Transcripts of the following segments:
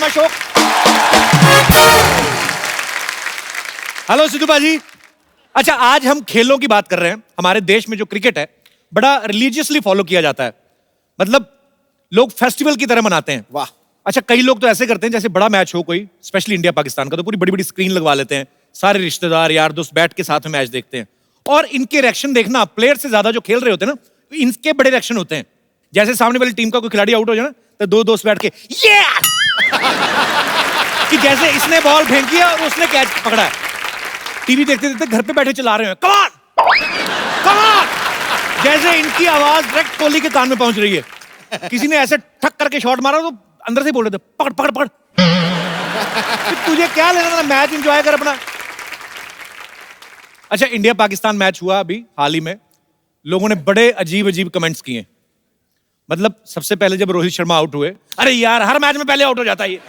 Ashok. Hello Sidhu बाजी। अच्छा, आज हम खेलों की बात कर रहे हैं। हमारे देश में जो क्रिकेट है बड़ा रिलीजियसली फॉलो किया जाता है, मतलब लोग फेस्टिवल की तरह मनाते हैं। वाह। अच्छा, कई लोग तो ऐसे करते हैं जैसे बड़ा मैच हो कोई, स्पेशली इंडिया पाकिस्तान का, तो पूरी बड़ी बड़ी स्क्रीन लगवा लेते हैं, सारे रिश्तेदार यार दोस्त बैठ के साथ में मैच देखते हैं। और इनके रिएक्शन देखना, प्लेयर से ज्यादा जो खेल रहे होते हैं ना, इनके बड़े रिएक्शन होते हैं। जैसे सामने वाली टीम का कोई खिलाड़ी आउट हो जाए ना, तो दो दोस्त बैठ के ये कि जैसे इसने बॉल फेंकी है और उसने कैच पकड़ा है। टीवी देखते देखते घर पे बैठे चला रहे हैं, कम ऑन कम ऑन, जैसे इनकी आवाज डायरेक्ट कोहली के कान में पहुंच रही है। किसी ने ऐसे ठक करके शॉट मारा तो अंदर से बोल रहे थे पकड़ पकड़ पकड़। तुझे क्या लेना था, मैच एंजॉय कर अपना। अच्छा, इंडिया पाकिस्तान मैच हुआ अभी हाल ही में, लोगों ने बड़े अजीब अजीब कमेंट्स किए। मतलब सबसे पहले जब रोहित शर्मा आउट हुए, अरे यार हर मैच में पहले आउट हो जाता है ये।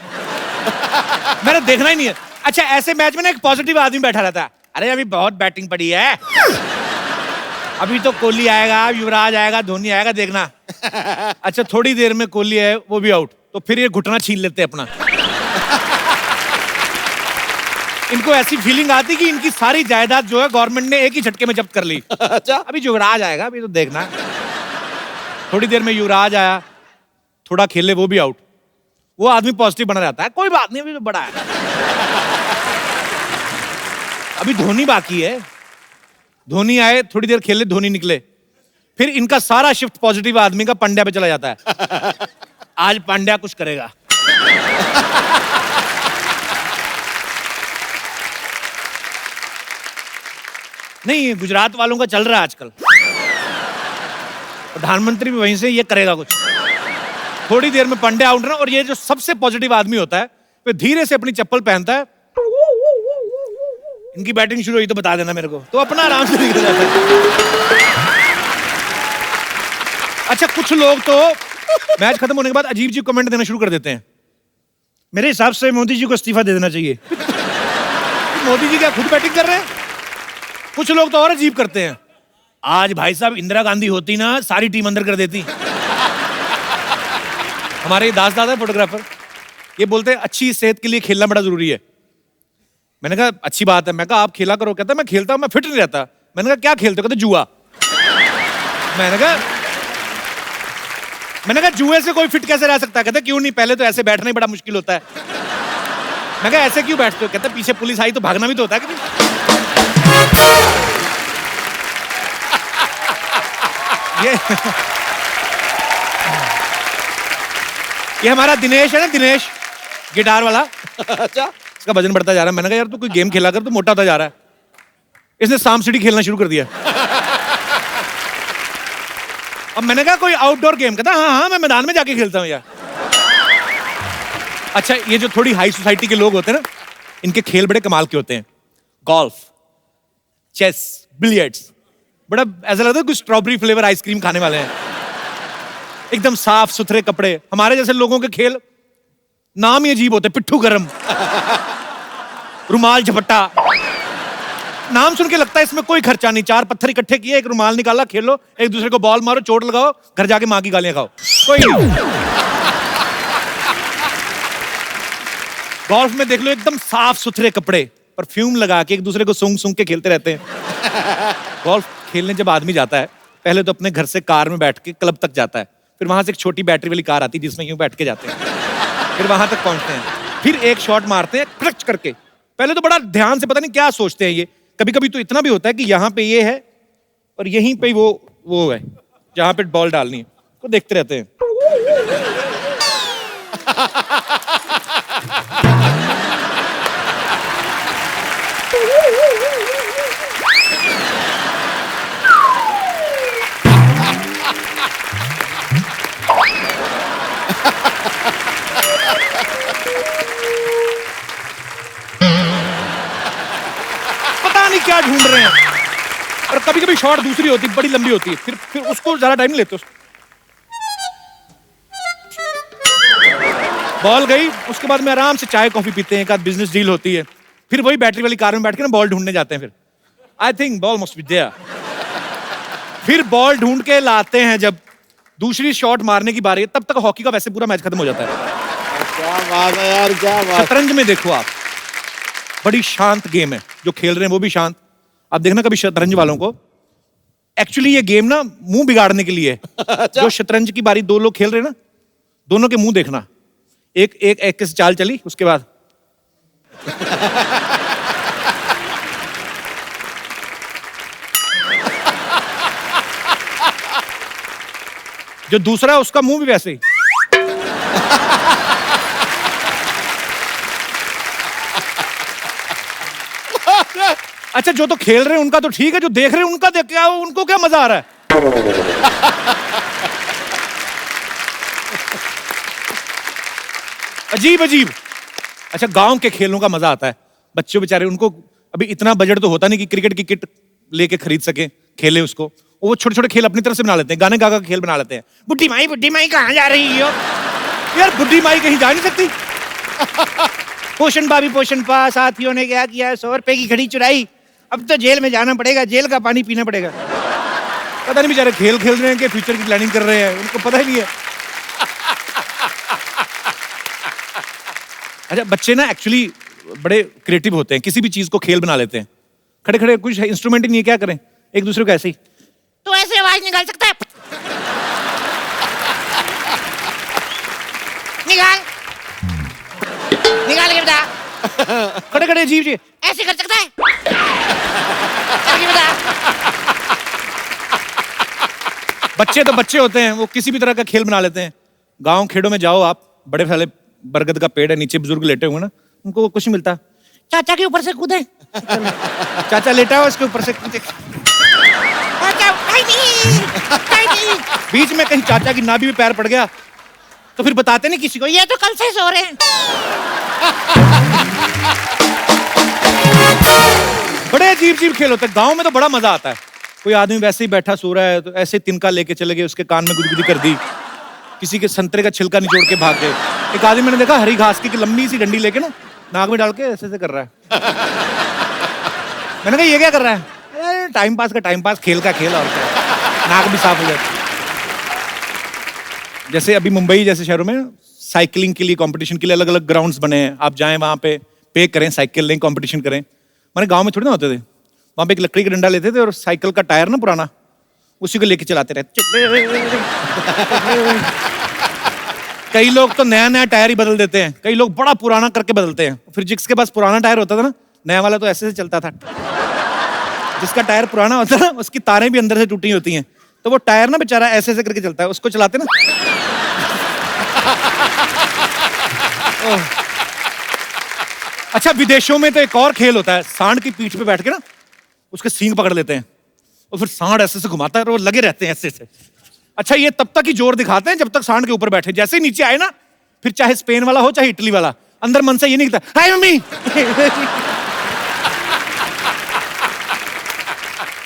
मैंने देखना ही नहीं है। अच्छा, ऐसे मैच में ना एक पॉजिटिव आदमी बैठा रहता है, अरे अभी बहुत बैटिंग पड़ी है, अभी तो कोहली आएगा, युवराज आएगा, धोनी आएगा, देखना। अच्छा, थोड़ी देर में कोहली है, वो भी आउट, तो फिर ये घुटना छीन लेते हैं अपना। इनको ऐसी फीलिंग आती कि इनकी सारी जायदाद जो है गवर्नमेंट ने एक ही झटके में जब्त कर ली। अच्छा, अभी युवराज आएगा, अभी तो देखना। थोड़ी देर में युवराज आया, थोड़ा खेले, वो भी आउट। वो आदमी पॉजिटिव बना रहता है, कोई बात नहीं, अभी तो बड़ा है, अभी धोनी बाकी है। धोनी आए, थोड़ी देर खेले, धोनी निकले, फिर इनका सारा शिफ्ट पॉजिटिव आदमी का पांड्या पे चला जाता है। आज पांड्या कुछ करेगा। नहीं, गुजरात वालों का चल रहा है आजकल, प्रधानमंत्री भी वहीं से ये करेगा कुछ। थोड़ी देर में पांड्या आउट ना, और ये जो सबसे पॉजिटिव आदमी होता है वो धीरे से अपनी चप्पल पहनता है, इनकी बैटिंग शुरू हुई तो बता देना मेरे को, तो अपना आराम से निकल जाता है। अच्छा, कुछ लोग तो मैच खत्म होने के बाद अजीब अजीब कमेंट देना शुरू कर देते हैं। मेरे हिसाब से मोदी जी को इस्तीफा दे देना चाहिए। मोदी जी क्या खुद बैटिंग कर रहे हैं? कुछ लोग तो और अजीब करते हैं, आज भाई साहब इंदिरा गांधी होती ना, सारी टीम अंदर कर देती। हमारे दास दादा फोटोग्राफर, ये बोलते हैं अच्छी सेहत के लिए खेलना बड़ा जरूरी है। मैंने कहा अच्छी बात है। मैं कहा आप खेला करो। कहता मैं खेलता हूं, मैं फिट नहीं रहता। मैंने कहा क्या खेलते हो? कहते जुआ। मैंने कहा जुए से कोई फिट कैसे रह सकता है? कहते क्यों नहीं, पहले तो ऐसे बैठना ही बड़ा मुश्किल होता है। मैं कहा ऐसे क्यों बैठते हो? कहते पीछे पुलिस आई तो भागना भी तो होता है कि नहीं। ये हमारा दिनेश है ना, दिनेश गिटार वाला। अच्छा, इसका वजन बढ़ता जा रहा है। मैंने कहा यार तू कोई गेम खेला कर, तो मोटा होता जा रहा है। इसने सांप सीढ़ी खेलना शुरू कर दिया। अब मैंने कहा कोई आउटडोर गेम? कहता हाँ हाँ मैं मैदान में जाके खेलता हूँ यार। अच्छा, ये जो थोड़ी हाई सोसाइटी के लोग होते हैं ना, इनके खेल बड़े कमाल के होते हैं। गोल्फ, चेस, बिलियर्ड्स, बड़ा ऐसा लगता है कुछ स्ट्रॉबेरी फ्लेवर आइसक्रीम खाने वाले हैं। एकदम साफ सुथरे कपड़े। हमारे जैसे लोगों के खेल नाम ही अजीब होते, पिट्ठू गरम, रुमाल झपट्टा। नाम सुन के लगता है इसमें कोई खर्चा नहीं, चार पत्थर इकट्ठे किए, एक रुमाल निकाला, खेलो, एक दूसरे को बॉल मारो, चोट लगाओ, घर जाके मां की गालियां खाओ, कोई नहीं। गोल्फ में देख लो एकदम साफ सुथरे कपड़े, परफ्यूम लगा के एक दूसरे को सूंघ सूंघ के खेलते रहते हैं। गोल्फ खेलने जब आदमी जाता है, पहले तो अपने घर से कार में बैठ के क्लब तक जाता है, फिर वहां से एक छोटी बैटरी वाली कार आती है जिसमें यूं बैठ के जाते हैं, फिर वहां तक पहुंचते हैं, फिर एक शॉट मारते हैं क्रच करके। पहले तो बड़ा ध्यान से, पता नहीं क्या सोचते हैं ये। कभी कभी तो इतना भी होता है कि यहाँ पे ये है और यहीं पे वो है जहां पे बॉल डालनी है, तो देखते रहते हैं। पता नहीं क्या ढूंढ रहे हैं। और कभी कभी शॉट दूसरी होती, बड़ी लंबी होती है, फिर उसको ज्यादा टाइम नहीं लेते। बॉल गई, उसके बाद में आराम से चाय कॉफी पीते हैं, एक आध बिजनेस डील होती है, फिर वही बैटरी वाली कार में बैठ के ना बॉल ढूंढने जाते हैं। फिर I think ball must be there. फिर बॉल ढूंढ के लाते हैं, जब दूसरी शॉट मारने की बारी है, तब तक हॉकी का वैसे पूरा मैच खत्म हो जाता है। क्या बात है यार, क्या बात। शतरंज में देखो आप, बड़ी शांत गेम है, जो खेल रहे हैं वो भी शांत। आप देखना कभी शतरंज वालों को, एक्चुअली ये गेम ना मुंह बिगाड़ने के लिए है। जो शतरंज की बारी दो लोग खेल रहे हैं ना, दोनों के मुंह देखना, एक एक एक से चाल चली, उसके बाद जो दूसरा है उसका मुंह भी वैसे ही। अच्छा, जो तो खेल रहे हैं उनका तो ठीक है, जो देख रहे हैं उनका देख क्या, उनको क्या मजा आ रहा है? अजीब अजीब। अच्छा, गांव के खेलों का मजा आता है। बच्चों बेचारे, उनको अभी इतना बजट तो होता नहीं कि क्रिकेट की किट लेके खरीद सके, खेले उसको। वो छोटे छोटे खेल अपनी तरफ से बना लेते हैं, गाने गा गा के खेल बना लेते हैं। बुड्ढी माई कहाँ जा रही हो? यार बुड्ढी माई कहीं जा नहीं सकती। पोषण भाभी पोषण पा, साथियों ने क्या किया, 100 रुपए की घड़ी चुराई, अब तो जेल में जाना पड़ेगा, जेल का पानी पीना पड़ेगा। पता नहीं बेचारे खेल खेल रहे हैं कि फ्यूचर की प्लानिंग कर रहे हैं, उनको पता ही नहीं है। अच्छा, बच्चे ना एक्चुअली बड़े क्रिएटिव होते हैं, किसी भी चीज को खेल बना लेते हैं। खड़े खड़े कुछ इंस्ट्रूमेंट ही नहीं है, क्या करें, एक दूसरे को ऐसे ही, तो ऐसे आवाज निकाल सकता है, निकाल निकाल के बता। खड़े खड़े अजीब जी, ऐसे कर सकता है, करके बता। बच्चे तो बच्चे होते हैं, वो किसी भी तरह का खेल बना लेते हैं। गांव खेड़ों में जाओ आप, बड़े फैले बरगद का पेड़ है, नीचे बुजुर्ग लेटे हुए ना, उनको कुछ नहीं मिलता, चाचा के ऊपर से कूदे। चाचा लेटा हुआ, उसके ऊपर से कूदे। बीच में कहीं चाचा की नाभि में पैर पड़ गया तो फिर बताते नहीं किसी को, ये तो कल से सो रहे हैं। बड़े अजीब अजीब खेल होते हैं। गांव में तो बड़ा मजा आता है। कोई आदमी वैसे ही बैठा सो रहा है तो ऐसे तिनका लेके चले गए, उसके कान में गुदगुदी कर दी। किसी के संतरे का छिलका निचोड़ के भाग गए। एक आदमी मैंने देखा हरी घास की लंबी सी डंडी लेके ना नाक में डाल के ऐसे ऐसे कर रहा है। मैंने कहा ये क्या कर रहा है? टाइम पास का टाइम पास, खेल का खेल, और क्या, नाक भी साफ हो जाती। जैसे अभी मुंबई जैसे शहरों में साइकिलिंग के लिए कंपटीशन के लिए अलग अलग ग्राउंड्स बने हैं, आप जाएं वहां पे करें, साइकिल लें, कंपटीशन करें। हमारे गांव में थोड़ी ना होते थे, वहां पे एक लकड़ी का डंडा लेते थे और साइकिल का टायर ना पुराना, उसी को लेके चलाते रहते। कई लोग तो नया नया टायर ही बदल देते हैं, कई लोग बड़ा पुराना करके बदलते हैं। फिर जिसके पास पुराना टायर होता था ना, नया वाला तो ऐसे से चलता था। जिसका टायर पुराना होता है ना, उसकी तारें भी अंदर से टूटी होती हैं, तो वो टायर ना बेचारा ऐसे ऐसे करके चलता है, उसको चलाते ना। अच्छा, विदेशों में तो एक और खेल होता है, सांड की पीठ पे बैठ के ना उसके सींग पकड़ लेते हैं और फिर सांड ऐसे से घुमाता है और वो लगे रहते हैं ऐसे से। अच्छा, ये तब तक ही जोर दिखाते हैं जब तक सांड के ऊपर बैठे। जैसे ही नीचे आए ना, फिर चाहे स्पेन वाला हो चाहे इटली वाला, अंदर मन से ये नहीं कहता हाय मम्मी।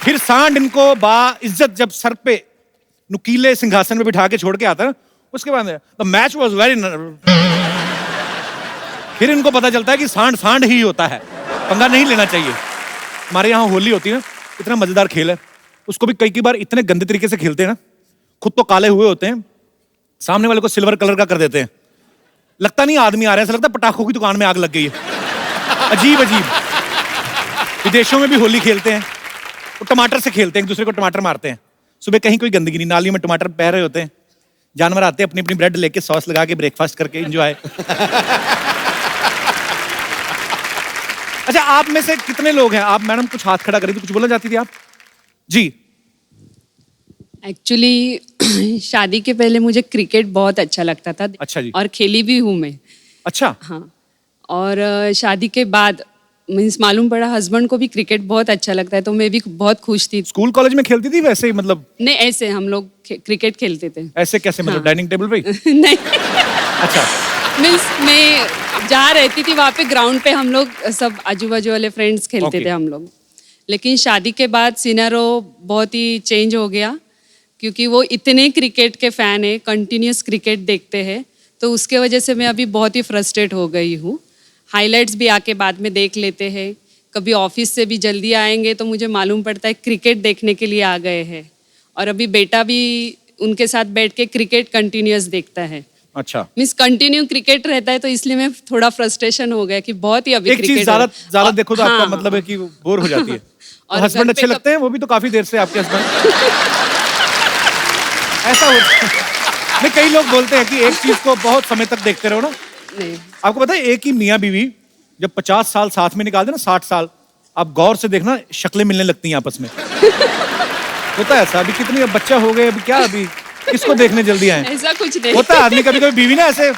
फिर सांड इनको बा इज्जत जब सर पे नुकीले सिंहासन में बिठा के छोड़ के आता है, उसके बाद द मैच वाज वेरी, फिर इनको पता चलता है कि सांड सांड ही होता है, पंगा नहीं लेना चाहिए। हमारे यहाँ होली होती है ना, इतना मजेदार खेल है, उसको भी कई बार इतने गंदे तरीके से खेलते हैं ना, खुद तो काले हुए होते हैं, सामने वाले को सिल्वर कलर का कर देते हैं, लगता नहीं आदमी आ रहा है, ऐसा लगता है पटाखों की दुकान में आग लग गई है। अजीब अजीब। विदेशों में भी होली खेलते हैं, वो टमाटर से खेलते हैं, एक दूसरे को टमाटर मारते हैं। सुबह कहीं कोई गंदगी नहीं, नालियों में टमाटर बह रहे होते हैं, जानवर आते हैं अपनी अपनी ब्रेड लेके सॉस लगा के ब्रेकफास्ट करके एंजॉय। अच्छा, आप में से कितने लोग हैं, आप मैडम कुछ हाथ खड़ा करी थी, कुछ बोलना चाहती थी आप? जी। एक्चुअली शादी के पहले मुझे क्रिकेट बहुत अच्छा लगता था। अच्छा जी। और खेली भी हूँ मैं। अच्छा। हाँ। और शादी के बाद मीन्स मालूम पड़ा हस्बैंड को भी क्रिकेट बहुत अच्छा लगता है, तो मैं भी बहुत खुश थी। स्कूल कॉलेज में खेलती थी वैसे ही, मतलब? नहीं, ऐसे हम लोग क्रिकेट खेलते थे। ऐसे कैसे, मतलब डाइनिंग टेबल पे? नहीं। अच्छा। मीन्स मैं जहाँ रहती थी वहाँ पे ग्राउंड पे हम लोग सब आजू बाजू वाले फ्रेंड्स खेलते थे हम लोग। लेकिन शादी के बाद सिनेरियो बहुत ही चेंज हो गया, क्योंकि वो इतने क्रिकेट के फैन है, कंटिन्यूस क्रिकेट देखते हैं, तो उसके वजह से मैं अभी बहुत ही फ्रस्ट्रेट हो गई हूँ। हाइलाइट्स भी आके बाद में देख लेते हैं, कभी ऑफिस से भी जल्दी आएंगे तो मुझे मालूम पड़ता है क्रिकेट देखने के लिए आ गए हैं, और अभी बेटा भी उनके साथ बैठ के क्रिकेट कंटिन्यूस देखता है। अच्छा, मीन्स कंटिन्यू क्रिकेट रहता है, तो इसलिए मैं थोड़ा फ्रस्ट्रेशन हो गया कि बहुत ही अभी एक चीज क्रिकेट ज्यादा देखो तो आपका हाँ, मतलब है कि बोर हो जाती है। और तो हस्बैंड घर अच्छे पे लगते हैं, वो भी तो काफी देर से आपके हस्बैंड। ऐसा होता है। नहीं, कई लोग बोलते हैं कि एक चीज को बहुत समय तक देखते रहो ना। नहीं, आपको पता है एक ही मियाँ बीवी जब 50 साल साथ में निकाल दे ना, 60 साल, आप गौर से देखना शक्लें मिलने लगती हैं आपस में। होता है ऐसा। अभी कितनी, अब बच्चा हो गए, अभी क्या, अभी किसको देखने जल्दी आए? ऐसा कुछ नहीं होता है आदमी कभी कभी बीवी ना ऐसे,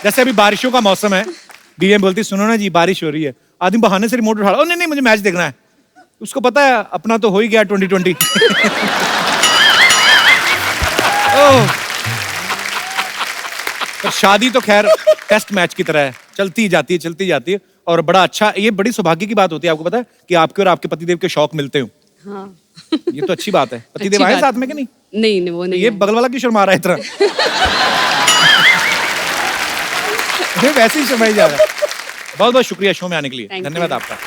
जैसे अभी बारिशों का मौसम है, बीवी बोलती सुनो ना जी बारिश हो रही है, आदमी बहाने से रिमोट उठा, ओ नहीं नहीं मुझे मैच देखना है। उसको पता है अपना तो हो ही गया 2020। ओह, पर शादी तो खैर टेस्ट मैच की तरह है, चलती जाती है। और बड़ा अच्छा, ये बड़ी सौभाग्य की बात होती है, आपको पता है कि आपके और आपके पतिदेव के शौक मिलते हो। हाँ। ये तो अच्छी बात है। पतिदेव अच्छी आए बात साथ है। में कि नहीं? नहीं, वो नहीं ये है। बगल वाला क्यों शर्मा रहा है इतना? ये वैसे ही शर्माई जा रहा है। बहुत बहुत शुक्रिया शो में आने के लिए, Thank धन्यवाद you. आपका।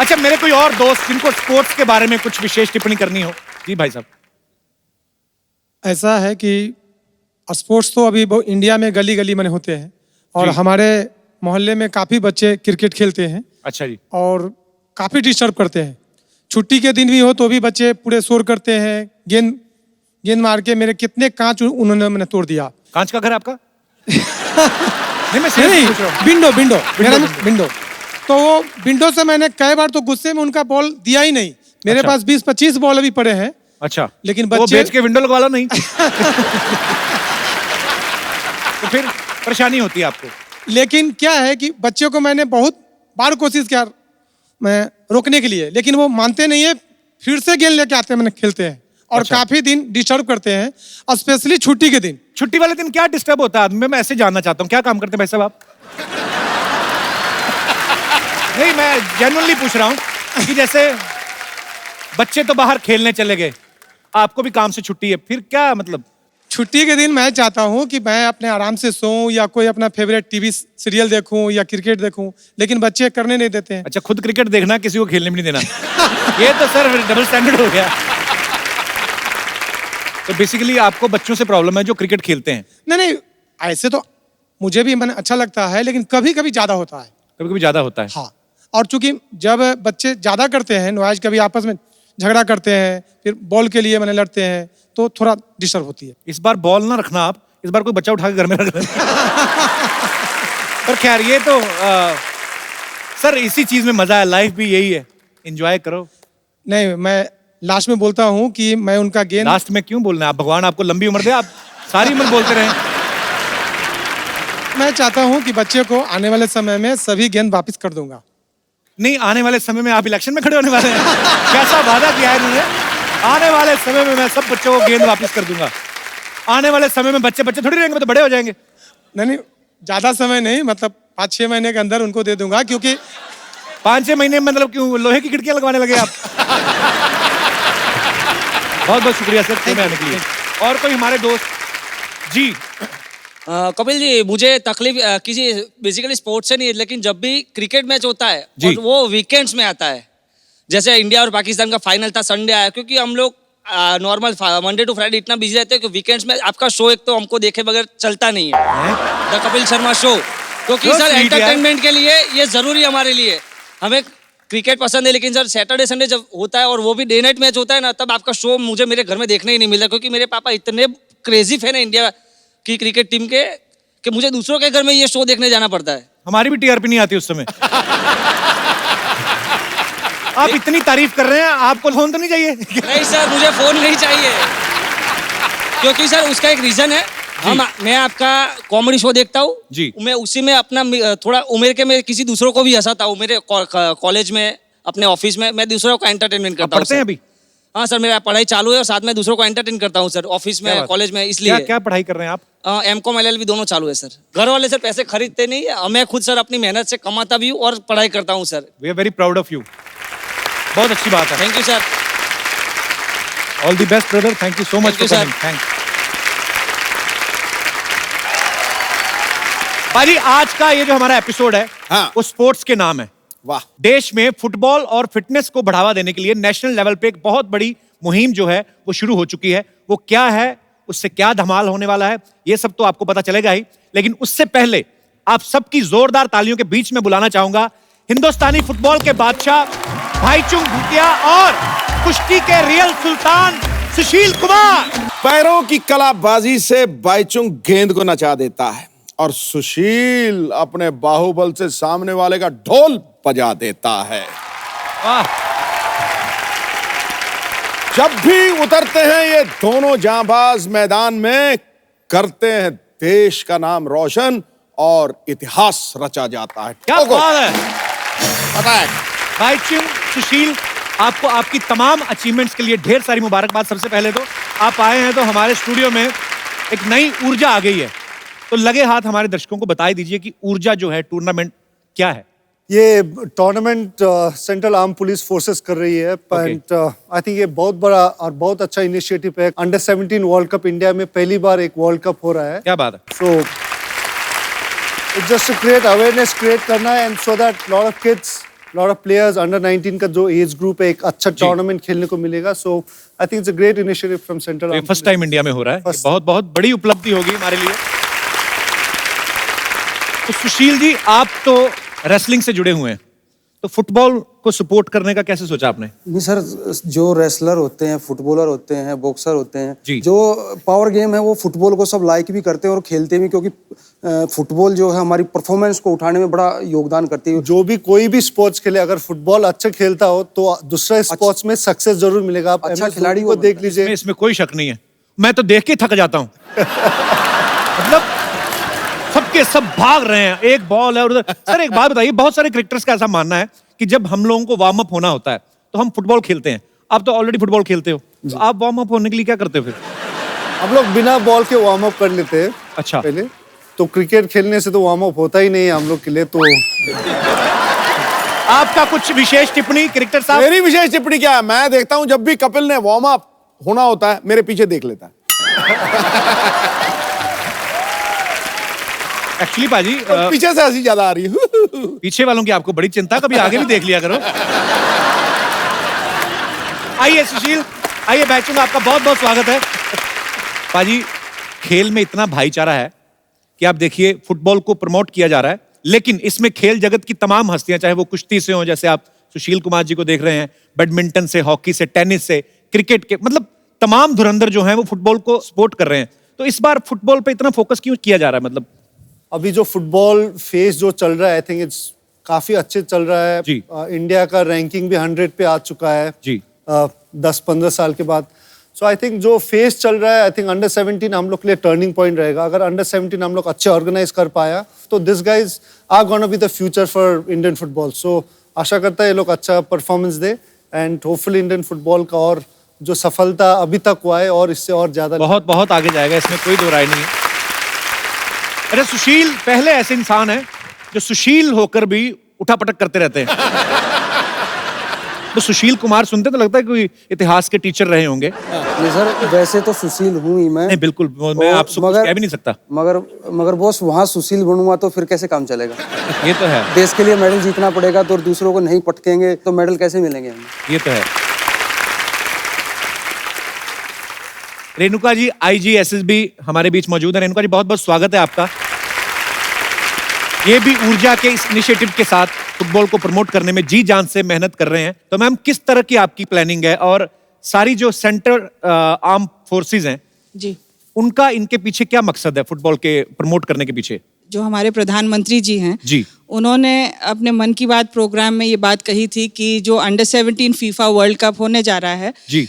अच्छा, मेरे कोई और दोस्त जिनको स्पोर्ट्स के बारे में कुछ विशेष टिप्पणी करनी हो? जी भाई साहब। ऐसा है कि स्पोर्ट्स तो अभी इंडिया में गली गली में होते हैं, और जी। हमारे मोहल्ले में काफ़ी बच्चे क्रिकेट खेलते हैं अच्छा जी। और काफ़ी डिस्टर्ब करते हैं। छुट्टी के दिन भी हो तो भी बच्चे पूरे शोर करते हैं, गेंद गेंद मार के मेरे कितने कांच उन्होंने मैंने तोड़ दिया। कांच का घर है आपका? नहीं, मैं सीरियसली नहीं, पूछ रहा हूँ। विंडो विंडो मेरा विंडो। विंडो। तो वो विंडो से मैंने कई बार तो गुस्से में उनका बॉल दिया ही नहीं। मेरे अच्छा। पास 20-25 बॉल अभी पड़े हैं, अच्छा, लेकिन तो वो बच्चे बेच के विंडो लगवा लो नहीं। तो फिर परेशानी होती है आपको। लेकिन क्या है कि बच्चों को मैंने बहुत बार कोशिश किया मैं रोकने के लिए, लेकिन वो मानते नहीं है, फिर से गेंद लेके आते हैं, मैंने खेलते हैं और अच्छा। काफी दिन डिस्टर्ब करते हैं, स्पेशली छुट्टी के दिन। छुट्टी वाले दिन क्या डिस्टर्ब होता है आदमी? मैं ऐसे जानना चाहता हूँ, क्या काम करते हैं भाई साहब आप? नहीं, मैं जेन्युइनली पूछ रहा हूँ कि जैसे बच्चे तो बाहर खेलने चले गए, आपको भी काम से छुट्टी है, फिर क्या मतलब? छुट्टी के दिन मैं चाहता हूँ कि मैं अपने आराम से सोऊं या कोई अपना फेवरेट टीवी सीरियल देखूं या क्रिकेट देखूं, लेकिन बच्चे करने नहीं देते हैं। अच्छा, खुद क्रिकेट देखना, किसी को खेलने भी नहीं देना। ये तो सर डबल स्टैंडर्ड हो गया। तो बेसिकली आपको बच्चों से प्रॉब्लम है जो क्रिकेट खेलते हैं? नहीं नहीं, ऐसे तो मुझे भी मैंने अच्छा लगता है, लेकिन कभी कभी ज्यादा होता है। कभी कभी ज्यादा होता है। हाँ, और चूंकि जब बच्चे ज्यादा करते हैं नॉइज, कभी आपस में झगड़ा करते हैं, फिर बॉल के लिए मैंने लड़ते हैं, तो थोड़ा डिस्टर्ब होती है। इस बार बॉल ना रखना आप, इस बार कोई बच्चा उठा के घर में रख देना। पर खैर ये तो सर इसी चीज में मजा है, लाइफ भी यही है, एंजॉय करो। नहीं, मैं लास्ट में बोलता हूँ कि मैं उनका गेंद लास्ट में क्यों बोलना है? आप भगवान आपको लंबी उम्र दे, आप सारी उम्र बोलते रहे। मैं चाहता हूँ कि बच्चे को आने वाले समय में सभी गेंद वापस कर दूंगा। नहीं, आने वाले समय में आप इलेक्शन में खड़े होने वाले हैं? कैसा वादा किया है इन्होंने? आने वाले समय में मैं सब बच्चों को गेंद वापस कर दूंगा। आने वाले समय में बच्चे थोड़ी रहेंगे, तो बड़े हो जाएंगे। नहीं, ज्यादा समय नहीं, मतलब 5-6 महीने के अंदर उनको दे दूंगा, क्योंकि 5-6 महीने में मतलब क्यों लोहे की खिड़कियां लगवाने लगे आप? बहुत बहुत शुक्रिया सर शो में आने के लिए। और कोई हमारे दोस्त जी? कपिल जी, मुझे तकलीफ किसी बेसिकली स्पोर्ट्स से नहीं है, लेकिन जब भी क्रिकेट मैच होता है जी। और वो वीकेंड्स में आता है, जैसे इंडिया और पाकिस्तान का फाइनल था, संडे आया, क्योंकि हम लोग नॉर्मल मंडे टू फ्राइडे इतना बिजी रहते हैं कि वीकेंड्स में आपका शो एक तो हमको देखे बगैर चलता नहीं है, द कपिल शर्मा शो। क्योंकि So सर sweet एंटरटेनमेंट के लिए ये जरूरी है हमारे लिए। हमें क्रिकेट पसंद है, लेकिन सर सैटरडे संडे जब होता है और वो भी डे नाइट मैच होता है ना, तब आपका शो मुझे मेरे घर में देखने ही नहीं मिलता, क्योंकि मेरे पापा इतने क्रेजी फैन है इंडिया की क्रिकेट टीम के कि मुझे दूसरों के घर में ये शो देखने जाना पड़ता है। हमारी भी टीआरपी नहीं आती उस समय। आप इतनी तारीफ कर रहे हैं, आपको फोन तो नहीं चाहिए? नहीं सर, मुझे फोन नहीं चाहिए, क्योंकि सर उसका एक रीजन है। मैं आपका कॉमेडी शो देखता हूँ जी। मैं उसी में अपना थोड़ा उम्र के मैं किसी दूसरों को भी हंसाता हूँ। मेरे कॉलेज में, अपने ऑफिस में मैं दूसरों का एंटरटेनमेंट करता हूँ। पढ़ते हैं अभी? हाँ सर, मेरा पढ़ाई चालू है और साथ में दूसरों को एंटरटेन करता हूँ सर, ऑफिस क्या में, बात? कॉलेज में, क्या इसलिए। क्या पढ़ाई कर रहे हैं आप? M.Com LLB दोनों चालू है सर। घर वाले सर पैसे खरीदते नहीं है, मैं खुद सर अपनी मेहनत से कमाता भी हूँ और पढ़ाई करता हूँ sir. We are very proud of you. बहुत अच्छी बात है। Thank you sir. All the best brother, thank you so much Thank you, for sir. Coming. Thanks. भाजी, आज का ये जो हमारा एपिसोड है, हाँ। वो स्पोर्ट्स के नाम है। वाह। देश में फुटबॉल और फिटनेस को बढ़ावा देने के लिए नेशनल लेवल पे एक बहुत बड़ी मुहिम जो है वो शुरू हो चुकी है। वो क्या है उससे क्या धमाल होने वाला है, ये सब तो आपको पता चलेगा ही। लेकिन उससे पहले आप सबकी जोरदार तालियों के बीच में बुलाना चाहूंगा हिंदुस्तानी फुटबॉल के बादशाह भाईचुंग भूटिया और कुश्ती के रियल सुल्तान सुशील कुमार। पैरों की कलाबाजी से बाईचुंग गेंद को नचा देता है और सुशील अपने बाहुबल से सामने वाले का ढोल बजा देता है। वाह, जब भी उतरते हैं ये दोनों जांबाज मैदान में, करते हैं देश का नाम रोशन और इतिहास रचा जाता है। क्या बात है अटैक। भाईचुंग, सुशील, आपको आपकी तमाम अचीवमेंट्स के लिए ढेर सारी मुबारकबाद। सबसे पहले तो आप आए हैं तो हमारे स्टूडियो में एक नई ऊर्जा आ गई है, तो लगे हाथ हमारे दर्शकों को बता दीजिए कि ऊर्जा जो है टूर्नामेंट क्या है। ये tournament central arm police forces कर रही है, बट आई थिंक ये बहुत बड़ा और बहुत अच्छा इनिशिएटिव है। अंडर 17 वर्ल्ड कप इंडिया में पहली बार एक वर्ल्ड कप हो रहा है। क्या बात है। So it's just to create awareness create करना है, and so that lot of kids, lot of players under 19 का जो एज ग्रुप है एक अच्छा टूर्नामेंट खेलने को मिलेगा। So I think it's a great initiative from central arm. First time India में हो रहा है, ये बहुत बहुत बड़ी उपलब्धि होगी हमारे लिए। तो सुशील जी, आप तो रेसलिंग से जुड़े हुए हैं, तो फुटबॉल को सपोर्ट करने का कैसे सोचा आपने? नहीं सर, जो रेसलर होते हैं, फुटबॉलर होते हैं, बॉक्सर होते जी। हैं, जो पावर गेम है वो फुटबॉल को सब लाइक भी करते हैं और खेलते भी, क्योंकि फुटबॉल जो है हमारी परफॉर्मेंस को उठाने में बड़ा योगदान करती है। जो भी कोई भी स्पोर्ट्स खेले, अगर फुटबॉल अच्छा खेलता हो तो दूसरा स्पोर्ट्स में सक्सेस जरूर मिलेगा। आप अच्छा MS खिलाड़ी धोनी को वो देख लीजिए। इसमें कोई शक नहीं है, मैं तो देख के थक जाता हूँ। मतलब सबके सब भाग रहे हैं, एक बॉल है और उधर। सर एक बात बताइए, बहुत सारे क्रिकेटर्स का ऐसा मानना है कि जब हम लोगों को वार्म अप होना होता है तो हम फुटबॉल खेलते हैं। आप तो ऑलरेडी फुटबॉल खेलते हो, तो आप वार्म अप होने के लिए क्या करते हो फिर? हम लोग बिना बॉल के वार्म अप कर लेते हैं। अच्छा। पहले तो क्रिकेट खेलने से तो वार्म अप होता ही नहीं है हम लोग के लिए। तो आपका कुछ विशेष टिप्पणी क्रिकेटर साहब? मेरी विशेष टिप्पणी क्या है, मैं देखता हूं जब भी कपिल ने वार्म अप होना होता है मेरे पीछे देख लेता है। एक्चुअली पाजी, पीछे से हंसी ज्यादा आ रही है। पीछे वालों की आपको बड़ी चिंता, कभी आगे भी देख लिया करो। आइए सुशील, आइए भाईचुंग, आपका बहुत बहुत स्वागत है। पाजी, खेल में इतना भाईचारा है कि आप देखिए फुटबॉल को प्रमोट किया जा रहा है, लेकिन इसमें खेल जगत की तमाम हस्तियां, चाहे वो कुश्ती से हो, जैसे आप सुशील कुमार जी को देख रहे हैं, बैडमिंटन से, हॉकी से, टेनिस से, क्रिकेट के, मतलब तमाम धुरंधर जो हैं वो फुटबॉल को सपोर्ट कर रहे हैं। तो इस बार फुटबॉल पे इतना फोकस क्यों किया जा रहा है? मतलब अभी जो फुटबॉल फेज जो चल रहा है, आई थिंक इट्स काफी अच्छे चल रहा है। जी। इंडिया का रैंकिंग भी 100 पे आ चुका है जी। 10-15 साल के बाद। सो आई थिंक जो फेज चल रहा है, आई थिंक अंडर 17 हम लोग के लिए टर्निंग पॉइंट रहेगा। अगर अंडर 17 हम लोग अच्छे ऑर्गेनाइज कर पाया तो this guys are gonna be the future for Indian football. So आशा करता है ये लोग अच्छा परफॉर्मेंस दे, एंड होपफुली इंडियन फुटबॉल का और जो सफलता अभी तक हुआ है और इससे और ज्यादा बहुत बहुत आगे जाएगा, इसमें कोई दो राय नहीं है। अरे सुशील पहले ऐसे इंसान है जो सुशील होकर भी उठापटक करते रहते हैं। तो सुशील कुमार सुनते तो लगता है कोई इतिहास के टीचर रहे होंगे। नहीं सर, वैसे तो सुशील हूँ ही मैं। नहीं बिल्कुल, मैं और आपसे कुछ कह भी नहीं सकता। मगर बॉस, वहाँ सुशील बनूंगा तो फिर कैसे काम चलेगा? ये तो है, देश के लिए मेडल जीतना पड़ेगा, तो दूसरों को नहीं पटकेंगे तो मेडल कैसे मिलेंगे हमें? ये तो है। रेणुका जी, IG SSB हमारे बीच मौजूद है। रेणुका जी, बहुत बहुत स्वागत है आपका। ये भी ऊर्जा के इस इनिशिएटिव के साथ फुटबॉल को प्रमोट करने में जी जान से मेहनत कर रहे हैं। तो मैम, किस तरह की आपकी प्लानिंग है, और सारी जो सेंट्रल आर्म फोर्सेस हैं जी, उनका इनके पीछे क्या मकसद है, फुटबॉल के प्रमोट करने के पीछे? जो हमारे प्रधानमंत्री जी हैं जी, उन्होंने अपने मन की बात प्रोग्राम में ये बात कही थी कि जो अंडर 17 फीफा वर्ल्ड कप होने जा रहा है जी,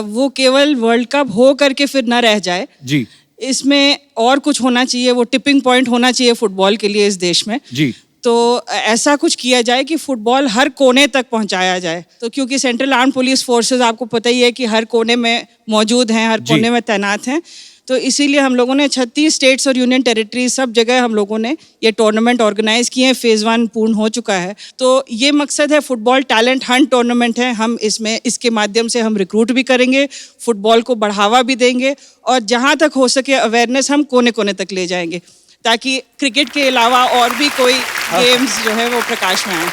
वो केवल वर्ल्ड कप हो करके फिर न रह जाए। जी, इसमें और कुछ होना चाहिए, वो टिपिंग पॉइंट होना चाहिए फुटबॉल के लिए इस देश में। जी। तो ऐसा कुछ किया जाए कि फुटबॉल हर कोने तक पहुंचाया जाए। तो क्योंकि सेंट्रल आर्म पुलिस फोर्सेस आपको पता ही है कि हर कोने में मौजूद हैं, हर जी। कोने में तैनात हैं। तो इसीलिए हम लोगों ने 36 स्टेट्स और यूनियन टेरिटरीज सब जगह हम लोगों ने ये टूर्नामेंट ऑर्गेनाइज किए हैं। फेज़ 1 पूर्ण हो चुका है। तो ये मकसद है, फुटबॉल टैलेंट हंट टूर्नामेंट है। हम इसके माध्यम से हम रिक्रूट भी करेंगे, फुटबॉल को बढ़ावा भी देंगे, और जहाँ तक हो सके अवेयरनेस हम कोने कोने तक ले जाएंगे, ताकि क्रिकेट के अलावा और भी कोई गेम्स जो है वो प्रकाश में आए।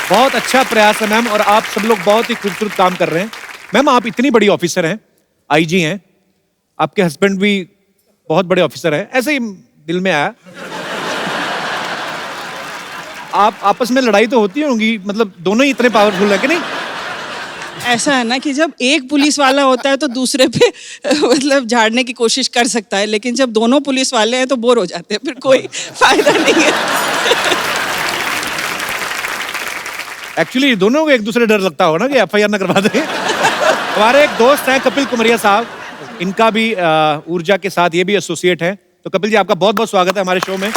बहुत अच्छा प्रयास है मैम, और आप सब लोग बहुत ही खूबसूरत काम कर रहे हैं। मैम, आप इतनी बड़ी ऑफिसर हैं, IG हैं, आपके हस्बैंड भी बहुत बड़े ऑफिसर हैं, ऐसे ही दिल में आया। आप आपस में लड़ाई तो होती होंगी, मतलब दोनों ही इतने पावरफुल है कि नहीं? ऐसा है ना कि जब एक पुलिस वाला होता है तो दूसरे पे मतलब झाड़ने की कोशिश कर सकता है, लेकिन जब दोनों पुलिस वाले हैं तो बोर हो जाते हैं, फिर कोई फायदा नहीं है। एक्चुअली दोनों को एक दूसरे डर लगता होगा ना कि एफआईआर ना करवा दें। हमारे एक दोस्त हैं कपिल कुमरिया साहब, इनका भी ऊर्जा के साथ ये भी एसोसिएट हैं। तो कपिल जी, आपका बहुत बहुत स्वागत है हमारे शो में।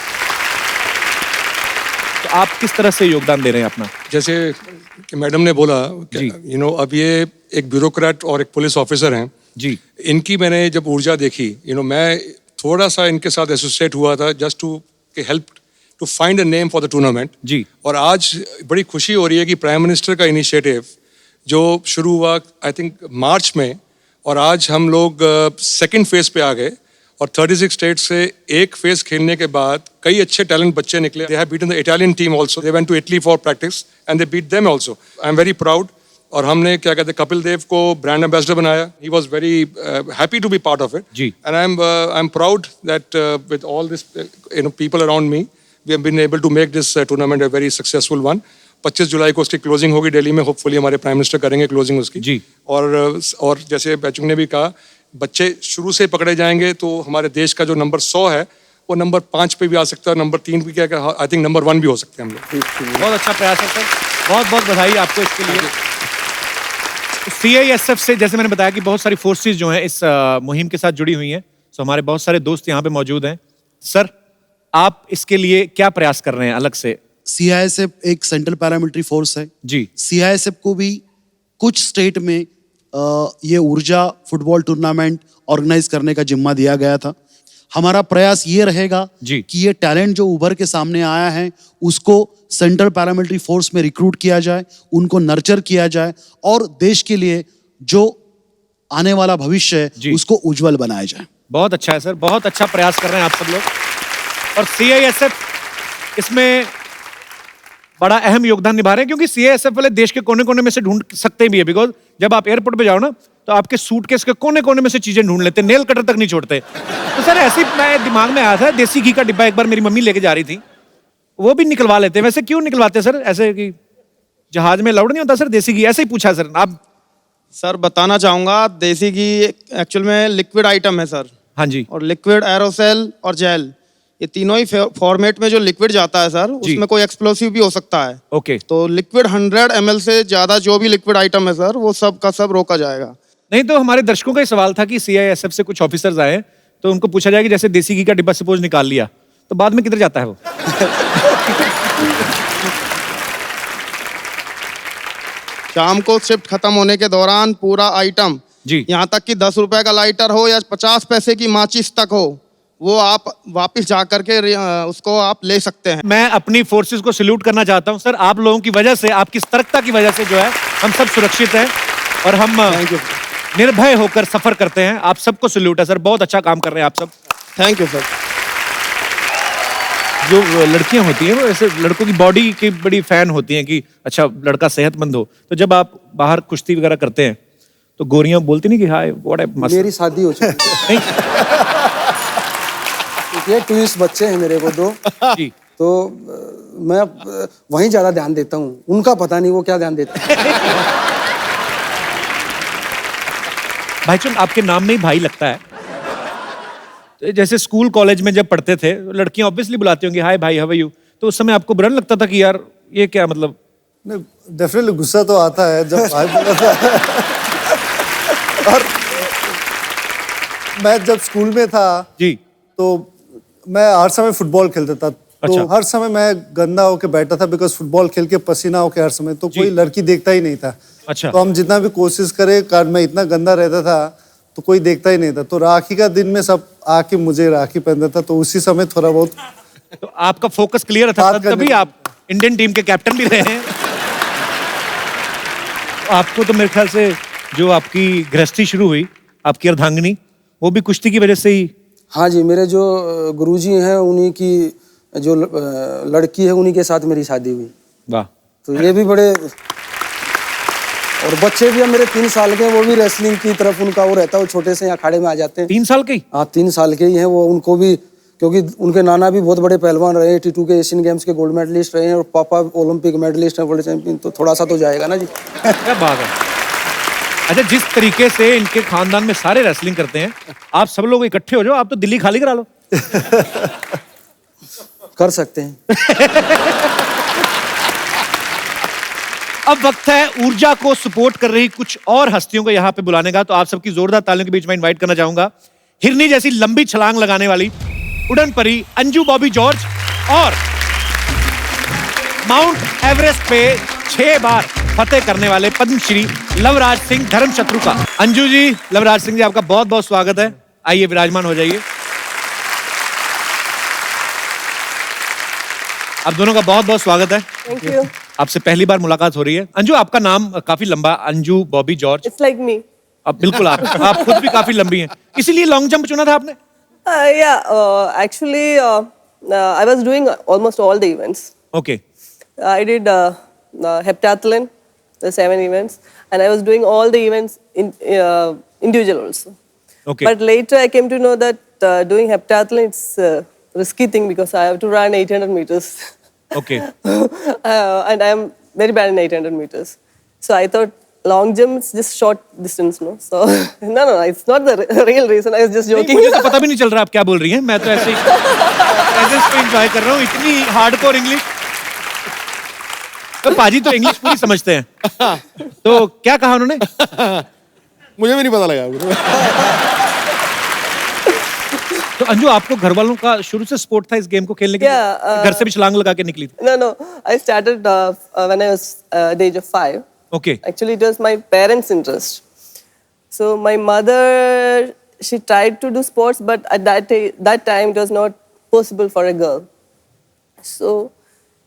तो आप किस तरह से योगदान दे रहे हैं अपना? जैसे कि मैडम ने बोला, अब ये एक ब्यूरोक्रेट और एक पुलिस ऑफिसर हैं जी। इनकी मैंने जब ऊर्जा देखी, मैं थोड़ा सा इनके साथ एसोसिएट हुआ था just to help to find a name for the tournament जी। और आज बड़ी खुशी हो रही है कि प्राइम मिनिस्टर का इनिशिएटिव जो शुरू हुआ आई थिंक मार्च में, और आज हम लोग सेकंड फेज पे आ गए और 36 स्टेट से एक फेज खेलने के बाद कई अच्छे टैलेंट बच्चे निकले। They have beaten the Italian team also, they went to Italy for practice and they beat them also. I am very proud. और हमने क्या कहते हैं कपिल देव को ब्रांड एम्बेसडर बनाया। He was very happy to be part of it जी। And I am proud that with all this people around me we have been able to make this tournament a very successful one. 25 जुलाई को उसकी closing होगी दिल्ली में, hopefully हमारे prime minister करेंगे closing उसकी जी। और जैसे बैचुंग ने भी कहा, बच्चे शुरू से पकड़े जाएंगे तो हमारे देश का जो नंबर 100 है वो नंबर 5 पे भी आ सकता है, नंबर 3 भी, क्या आई थिंक नंबर 1 भी हो सकते हैं हम लोग। बहुत अच्छा प्रयास है सर, बहुत बहुत बधाई आपको इसके लिए। सीआईएसएफ से जैसे मैंने बताया कि बहुत सारी फोर्सेस जो हैं इस मुहिम के साथ जुड़ी हुई हैं, तो हमारे बहुत सारे दोस्त यहाँ पे मौजूद हैं। सर, आप इसके लिए क्या प्रयास कर रहे हैं अलग से? सीआईएसएफ एक सेंट्रल पैरामिलिट्री फोर्स है जी। सीआईएसएफ को भी कुछ स्टेट में ये ऊर्जा फुटबॉल टूर्नामेंट ऑर्गेनाइज करने का जिम्मा दिया गया था। हमारा प्रयास ये रहेगा जी। कि ये टैलेंट जो उभर के सामने आया है उसको सेंट्रल पैरामिलिट्री फोर्स में रिक्रूट किया जाए, उनको नर्चर किया जाए और देश के लिए जो आने वाला भविष्य है उसको उज्जवल बनाया जाए। बहुत अच्छा है सर, बहुत अच्छा प्रयास कर रहे हैं आप सब लोग। और सीआईएसएफ इसमें बड़ा अहम योगदान निभा रहे हैं, क्योंकि सीआईएसएफ वाले देश के कोने कोने में से ढूंढ सकते भी है। बिकॉज जब आप एयरपोर्ट पे जाओ ना, तो आपके सूटकेस के कोने कोने में से चीजें ढूंढ लेते, नेल कटर तक नहीं छोड़ते। तो सर ऐसे मैं दिमाग में आया था, देसी घी का डिब्बा एक बार मेरी मम्मी लेके जा रही थी, वो भी निकलवा लेते। वैसे क्यों निकलवाते सर? ऐसे कि जहाज में अलाउड नहीं होता सर देसी घी? ऐसे ही पूछा सर आप। सर बताना चाहूंगा, देसी घी एक्चुअल में लिक्विड आइटम है सर। हाँ जी। और लिक्विड, एरोसेल और जेल, ये तीनों ही फॉर्मेट में जो लिक्विड जाता है सर, उसमें कोई एक्सप्लोसिव भी हो सकता है। ओके। तो लिक्विड 100 ml से ज्यादा जो भी लिक्विड आइटम है सर, वो सब का सब रोका जाएगा। नहीं, तो हमारे दर्शकों का ही सवाल था कि सीआईएसएफ से कुछ ऑफिसर्स आए तो उनको पूछा जाए कि जैसे देसी घी का डिब्बा सपोज निकाल लिया तो बाद में किधर जाता है वो? शाम को शिफ्ट खत्म होने के दौरान पूरा आइटम जी, यहाँ तक कि 10 रुपए का लाइटर हो या 50 पैसे की माचिस तक हो, वो आप वापस जा करके उसको आप ले सकते हैं। मैं अपनी फोर्सेस को सैल्यूट करना चाहता हूं सर। आप लोगों की वजह से, आपकी सतर्कता की वजह से जो है हम सब सुरक्षित हैं और हम निर्भय होकर सफर करते हैं। आप सबको सैल्यूट है सर, बहुत अच्छा काम कर रहे हैं आप सब। Thank you sir. जो लड़कियां होती हैं वो ऐसे लड़कों की बॉडी की बड़ी फैन होती हैं कि अच्छा लड़का सेहतमंद हो, तो जब आप बाहर कुश्ती वगैरह करते हैं तो गोरियां बोलती नहीं कि हाय व्हाट मस्त? मेरी शादी हो चुकी है, ट्विंस बच्चे हैं मेरे को 2 जी। तो मैं वहीं ज्यादा ध्यान देता हूँ, उनका पता नहीं वो क्या ध्यान देते हैं। भाईचंद, आपके नाम में ही भाई लगता है। तो जैसे स्कूल कॉलेज में जब पढ़ते थे, लड़कियां ऑब्वियसली बुलाती होंगी हाय भाई, हाउ आर यू, तो उस समय आपको बुरा लगता था कि यार ये क्या मतलब? डेफिनेटली गुस्सा तो आता है जब भाई बोला था। और मैं जब स्कूल में था जी, तो मैं हर समय फुटबॉल खेलता था। अच्छा। तो हर समय मैं गंदा होके बैठा था, बिकॉज फुटबॉल खेल के पसीना होके हर समय, तो कोई लड़की देखता ही नहीं था। अच्छा। तो हम जितना भी कोशिश करें, कारण मैं इतना गंदा रहता था तो कोई देखता ही नहीं था। तो राखी का दिन में सब आके मुझे राखी पहनता था, तो उसी समय थोड़ा बहुत तो आपका फोकस क्लियर था, तभी आप इंडियन टीम के कैप्टन भी रहे हैं। आपको तो मेरे ख्याल से जो आपकी गृहस्थी शुरू हुई, आपकी अर्धांगिनी, वो भी कुश्ती की वजह से ही? हाँ जी, मेरे जो गुरुजी हैं उन्हीं की जो लड़की है उन्हीं के साथ मेरी शादी हुई। वाह। तो ये भी बड़े और बच्चे भी हैं मेरे 3 साल के, वो भी रेसलिंग की तरफ उनका वो रहता है, वो छोटे से अखाड़े में आ जाते हैं। 3 साल के ही? हाँ 3 साल के ही हैं वो, उनको भी क्योंकि उनके नाना भी बहुत बड़े पहलवान रहे, 82 के एशियन गेम्स के गोल्ड मेडलिस्ट रहे हैं और पापा ओलंपिक मेडलिस्ट हैं, वर्ल्ड चैंपियन, तो थोड़ा सा तो जाएगा ना जी। क्या बात है। अच्छा, जिस तरीके से इनके खानदान में सारे रेसलिंग करते हैं, आप सब लोग इकट्ठे हो जाओ, आप तो दिल्ली खाली करा लो। कर सकते हैं। अब वक्त है ऊर्जा को सपोर्ट कर रही कुछ और हस्तियों को यहाँ पे बुलाने का, तो आप सबकी जोरदार तालियों के बीच में इनवाइट करना चाहूंगा हिरनी जैसी लंबी छलांग लगाने वाली उड़न परी अंजू बॉबी जॉर्ज और माउंट एवरेस्ट पे 6 बार फतेह करने वाले पद्मश्री लवराज सिंह धर्मशत्रु का। अंजू जी, लवराज सिंह जी, आपका बहुत बहुत स्वागत है। आइए विराजमान हो जाइए। आप दोनों का बहुत बहुत स्वागत है। Thank you. आपसे पहली बार मुलाकात हो रही है। अंजू, आपका नाम काफी लंबा, Anju Bobby George. It's like me. अब बिल्कुल आप खुद भी काफी लंबी हैं, इसीलिए लॉन्ग जंप चुना था आपने? Actually, I was doing almost all the events. Okay. I did heptathlon, the 7 events, and I was doing all the events in individual also. Okay. But later I came to know that doing heptathlon it's a risky thing because I have to run 800 meters. Okay. And I am very bad in 800 meters. So I thought long jump is just short distance, no? So no, it's not the real reason. I was just joking. मुझे तो पता भी नहीं चल रहा आप क्या बोल रही हैं। मैं तो ऐसे ही एंजॉय कर रहा हूँ। इतनी हार्डकोर इंग्लिश। तो पाजी तो इंग्लिश पूरी समझते हैं। तो क्या कहा उन्होंने? मुझे भी नहीं पता लगा। तो अंजू, आपको घर वालों का शुरू से सपोर्ट था इस गेम को खेलने के लिए? घर से भी छलांग लगा के निकली थी? No. I started when I was the age of 5. Okay. Actually, it was my parents' interest. So my mother, she tried to do sports, but at that time it was not possible for a girl. So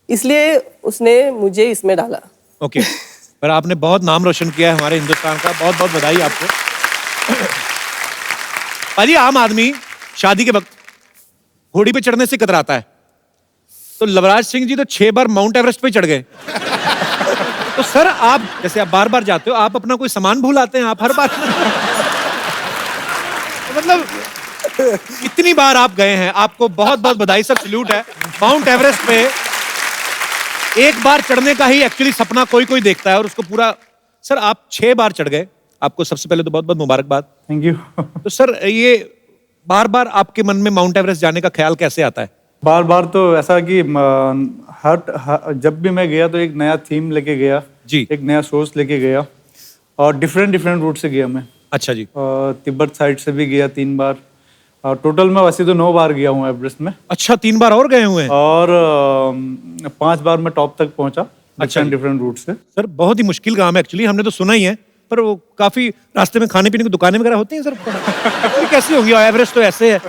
इसलिए उसने मुझे इसमें डाला। Okay. पर आपने बहुत नाम रोशन किया है हमारे हिंदुस्तान का। बहुत बहुत बधाई आपको। पाजी, आम आदमी शादी के वक्त घोड़ी पे चढ़ने से कतराता है, तो लवराज सिंह जी तो 6 बार माउंट एवरेस्ट पे चढ़ गए। तो सर, आप जैसे आप बार बार जाते हो, आप अपना कोई सामान भूल आते हैं? आप हर बार मतलब इतनी बार आप गए हैं, आपको बहुत बहुत बधाई सर, सल्यूट है। माउंट एवरेस्ट पे एक बार चढ़ने का ही एक्चुअली सपना कोई कोई देखता है और उसको पूरा। सर, आप 6 बार चढ़ गए, आपको सबसे पहले तो बहुत बहुत मुबारकबाद। Thank you. तो सर, ये बार बार आपके मन में माउंट एवरेस्ट जाने का ख्याल कैसे आता है? बार बार तो ऐसा कि जब भी मैं गया तो एक नया थीम लेके गया जी, एक नया सोर्स लेके गया और डिफरेंट रूट से गया मैं। अच्छा जी। तिब्बत साइड से भी गया 3 बार और टोटल मैं वैसे तो 9 बार गया हूँ एवरेस्ट में। अच्छा, 3 बार और गए हुए हैं? और 5 बार मैं टॉप तक पहुंचा। अच्छा, डिफरेंट रूट से। सर, बहुत ही मुश्किल काम है एक्चुअली, हमने तो सुना ही है, पर वो काफी रास्ते में खाने पीने की दुकानें वगैरह होती हैं सर? कैसी होंगी? एवरेस्ट तो ऐसे है,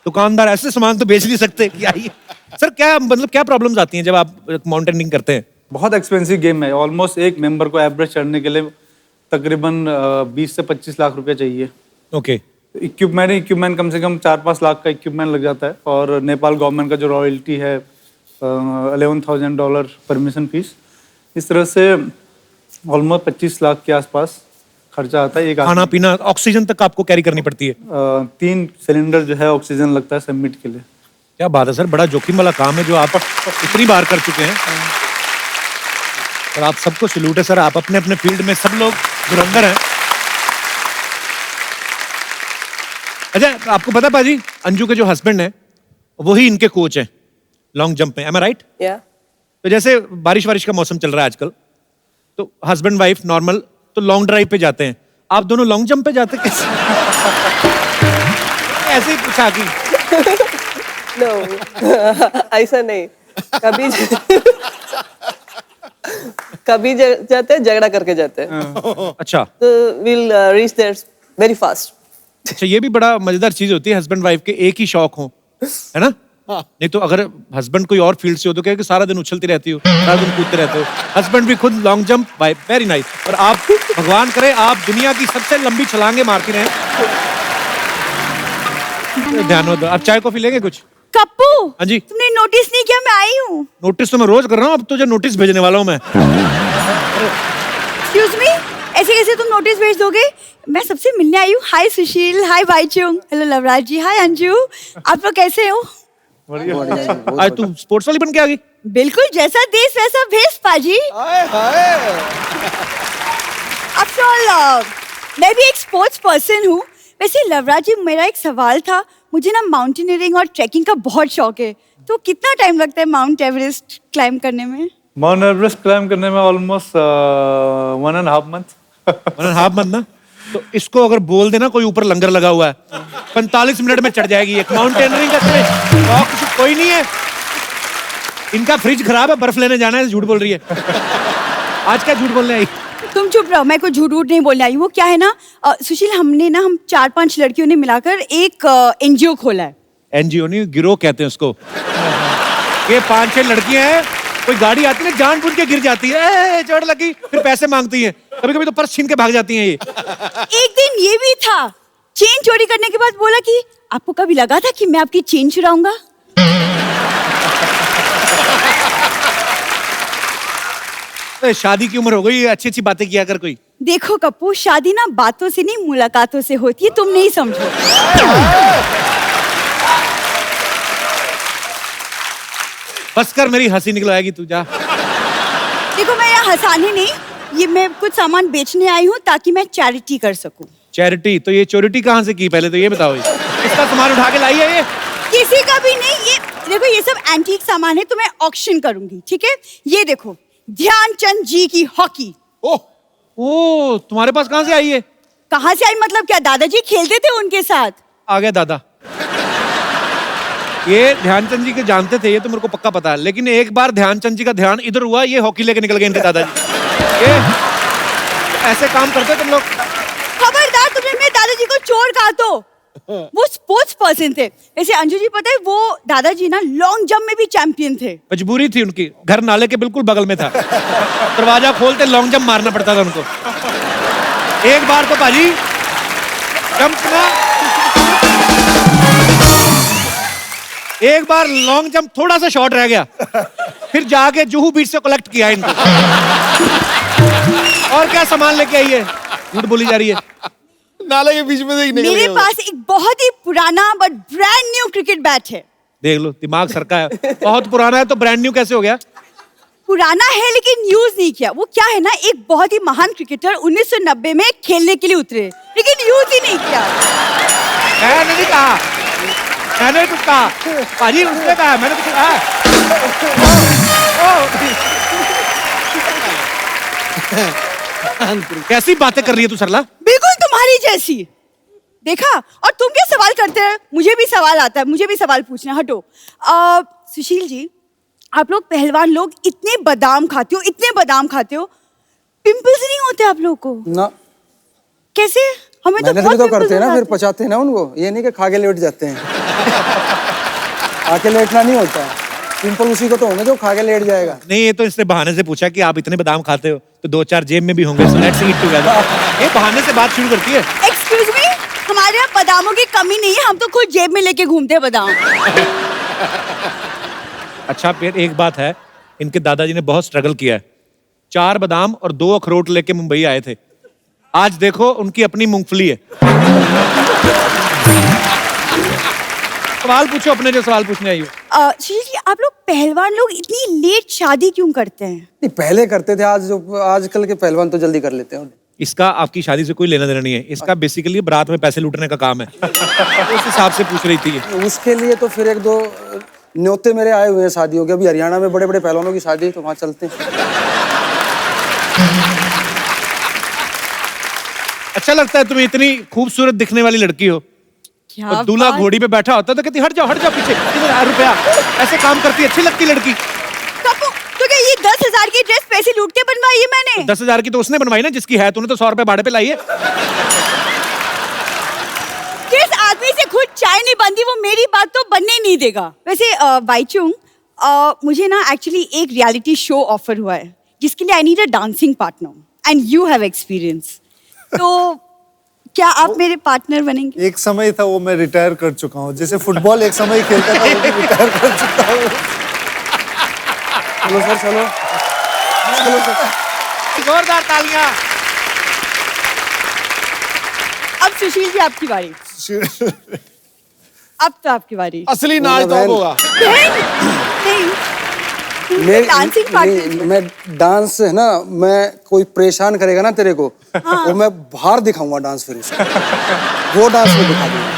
दुकानदार ऐसे सामान तो बेच नहीं सकते। क्या सर, क्या मतलब क्या प्रॉब्लम्स आती हैं जब आप माउंटेनिंग करते हैं? बहुत एक्सपेंसिव गेम है। ऑलमोस्ट एक मेंबर को एवरेस्ट चढ़ने के लिए तकरीबन 20 से 25 लाख रुपए चाहिए। ओके। इक्विपमेंट कम से कम 4-5 लाख का इक्विपमेंट लग जाता है और नेपाल गवर्नमेंट का जो रॉयल्टी है $11,000 परमिशन फीस, इस तरह से ऑलमोस्ट 25 लाख के आसपास खर्चा आता है। एक खाना पीना, ऑक्सीजन तक आपको कैरी करनी पड़ती है? 3 सिलेंडर जो है ऑक्सीजन लगता है सबमिट के लिए। क्या बात है सर, बड़ा जोखिम वाला काम है जो आप इतनी बार कर चुके हैं। और आप सबको सैल्यूट है सर, आप अपने अपने फील्ड में सब लोग धुरंधर हैं। अच्छा, आपको पता पाजी, अंजू के जो हस्बैंड हैं वही इनके कोच हैं लॉन्ग जंप में, एम आई राइट? तो जैसे बारिश का मौसम चल रहा है आजकल, तो हस्बैंड वाइफ नॉर्मल तो लॉन्ग ड्राइव पे जाते हैं, आप दोनों लॉन्ग जंप पे जाते कैसे? ऐसे ही पूछा कि No, ऐसा नहीं। कभी जाते हैं, झगड़ा करके जाते हैं। अच्छा। तो we'll reach there very fast. अच्छा, ये भी बड़ा मजेदार चीज होती है, हस्बैंड वाइफ के एक ही शौक हो, है ना? नहीं तो अगर हस्बैंड कोई और फील्ड से हो तो क्या कि सारा दिन उछलती रहती हो, सारा दिन कूदते रहते हो। हस्बैंड भी खुद long jump, wife very nice. और आप, भगवान करे आप दुनिया की सबसे लंबी छलांगे मारती रहें। ध्यान दो। आप चाय कॉफी लेंगे कुछ? कप्पू, हाँ जी। तुमने नोटिस नहीं किया मैं आई हूँ? नोटिस तो मैं रोज कर रहा हूँ, अब तो जो नोटिस भेजने वाला हूँ मैं। एक्सक्यूज मी, ऐसे कैसे तुम नोटिस भेज दोगे? मैं सबसे मिलने आई हूँ। हाय सुशील, हाय बाईचुंग, हेलो लवराज जी, हाय अंजू, आप लोग कैसे हो? आज तू स्पोर्ट्स वाली बन के आ गई? बिल्कुल, जैसा देश वैसा भेष पाजी। आफ्टर ऑल मैं भी एक स्पोर्ट्स पर्सन हूँ। वैसे लवराज जी, मेरा एक सवाल था। मुझे ना माउंटेनियरिंग और ट्रैकिंग का बहुत शौक है, तो कितना टाइम लगता है माउंट एवरेस्ट क्लाइंब करने में? माउंट एवरेस्ट क्लाइम करने में ऑलमोस्ट 1.5 मंथ। 1.5 मंथ ना? तो इसको अगर बोल देना कोई ऊपर लंगर लगा हुआ है, 45 मिनट में चढ़ जाएगी। एक माउंटेनियरिंग का शौक कोई नहीं है। इनका फ्रिज खराब है, बर्फ लेने जाना है, झूठ बोल रही है। आज क्या झूठ बोलने आई? तुम चुप रहो, मैं कोई झूठ नहीं बोलने आई। वो क्या है ना सुशील, हम 4-5 लड़कियों ने मिलाकर एक एनजीओ खोला है। एनजीओ नहीं, गिरोह कहते हैं उसको। ये 5-6 लड़कियां हैं, कोई गाड़ी आती है जानबूझ के गिर जाती है, चोट लगी, फिर पैसे मांगती है, कभी कभी तो पर्स छीन के भाग जाती हैं ये। एक दिन ये भी था, चेन चोरी करने के बाद बोला कि आपको कभी लगा था कि मैं आपकी चेन चुराऊंगा? तो शादी की उम्र हो गई, अच्छी अच्छी बातें किया कर कोई। देखो कप्पू, शादी ना बातों से नहीं मुलाकातों से होती है, तुम नहीं समझो। बस कर, मेरी हंसी निकलवाएगी तू, जा। देखो मैं यहाँ हंसाने नहीं, ये मैं कुछ सामान बेचने आई हूँ ताकि मैं चैरिटी कर सकूँ। चैरिटी? तो ये चोरिटी कहाँ से की, पहले तो ये बताओ। इसका सामान उठा के लाई है ये? किसी का भी नहीं। ये देखो, ये सब एंटीक सामान है, तो मैं ऑक्शन करूंगी, ठीक है? ये देखो, ध्यानचंद जी की हॉकी। ओह, तुम्हारे पास कहाँ से आई है? कहाँ से आई मतलब क्या? दादाजी खेलते थे उनके साथ। आ गया दादा। ये ध्यानचंद जी के जानते थे, ये तो मेरे को पक्का पता है, लेकिन एक बार ध्यानचंद जी का ध्यान इधर हुआ, ये हॉकी लेके निकल गए इनके दादाजी। ये ऐसे काम करते तुम लोग? खबरदार, तुमने मेरे दादाजी को चोर कहा तो। वो स्पोर्ट्स पर्सन थे। वैसे अंजू जी, पता है वो दादाजी ना लॉन्ग जंप में भी चैंपियन थे। मजबूरी थी उनकी, घर नाले के बिल्कुल बगल में था, दरवाजा खोलते लॉन्ग जंप मारना पड़ता था उनको। एक बार तो पाजी जंप ना, एक बार लॉन्ग जंप थोड़ा सा शॉर्ट रह गया, फिर जाके जुहू बीच से कलेक्ट किया इनको। और क्या सामान लेके आई है? झूठ बोली जा रही है। नाले के बीच में से निकल मेरे गया। पास एक बहुत ही पुराना but brand new cricket bat है। देख लो, दिमाग सरका है। बहुत पुराना है तो ब्रांड न्यू कैसे हो गया? पुराना है लेकिन यूज नहीं किया। वो क्या है ना, एक बहुत ही महान क्रिकेटर 1990 में खेलने के लिए उतरे, लेकिन यूज ही नहीं किया। मैंने नहीं कहा, मैंने कुछ कहा पाजी, उसने कहा, मैंने कुछ कहा। कैसी बातें कर रही है तू सरला? बिल्कुल तुम्हारी जैसी। देखा? और तुम क्या सवाल करते हैं? मुझे भी सवाल आता है, मुझे भी सवाल पूछना। हटो। सुशील जी, आप लोग पहलवान लोग इतने बादाम खाते हो, इतने बादाम खाते हो, पिंपल्स नहीं होते आप लोग को? ना। कैसे? हमें तो मेहनत बहुत भी तो पिंपल्स करते हैं ना, हो फिर जाते हैं। पचाते हैं ना उनको। ये नहीं कि खा के लेट जाते हैं। आके लेटना नहीं होता। पिंपल उसी को तो होंगे जो खा के लेट जाएगा। नहीं, ये तो इसने बहाने से पूछा कि आप इतने बादाम खाते हो तो 2-4 जेब में भी होंगे, so let's eat together। ये बहाने से बात शुरू करती है। एक्सक्यूज मी, हमारे यहाँ बादामों की कमी नहीं है, हम तो खुद जेब में लेके घूमते हैं बादाम। अच्छा, फिर एक बात है, इनके दादाजी ने बहुत स्ट्रगल किया है। 4 बादाम और 2 अखरोट लेके मुंबई आए थे। आज देखो उनकी अपनी मूंगफली है। सवाल पूछो अपने, जो सवाल पूछने आई हो। सुशील जी, आप लोग पहलवान लोग इतनी लेट शादी क्यों करते हैं? नहीं, पहले करते थे, आजकल के पहलवान तो जल्दी कर लेते हैं। इसका आपकी शादी से कोई लेना देना नहीं है, इसका बेसिकली बारात में पैसे लूटने का काम है। तो उस हिसाब से पूछ रही थी ये। उसके लिए तो फिर 1-2 न्योते मेरे आए हुए हैं शादियों के। अभी हरियाणा में बड़े बड़े पहलवानों की शादी है, तो वहां चलते हैं। अच्छा लगता है तुम्हें? इतनी खूबसूरत दिखने वाली लड़की हो और दूल्हा घोड़ी पे बैठा होता तो कहती हट जाओ पीछे, इधर रुपया। ऐसे काम करती, अच्छी लगती लड़की। कप्पू, तो क्या ये 10,000 की ड्रेस पैसे लूट के बनवाई है मैंने? 10,000 की तो उसने बनवाई ना जिसकी है, तूने तो 100 रुपए भाड़े पे लाई है। जिस आदमी से खुद चाय नहीं बनती वो मेरी बात तो बनने ही नहीं देगा। वैसे बाईचुंग, मुझे ना एक्चुअली एक रियलिटी शो ऑफर हुआ है जिसके लिए I need a dancing partner and you have experience. तो क्या आप मेरे पार्टनर बनेंगे? एक समय था वो मैं रिटायर कर चुका हूँ, जैसे फुटबॉल एक समय खेलता था, वो भी रिटायर कर चुका हूँ। चलो सर, चलो। जोरदार तालियां। अब सुशील जी आपकी बारी। अब तो आपकी बारी। असली नाच तो अब होगा। मैं डांस है ना, मैं कोई परेशान करेगा ना तेरे को, और मैं बाहर दिखाऊंगा डांस, फिर उसको वो डांस में दिखा दूंगा।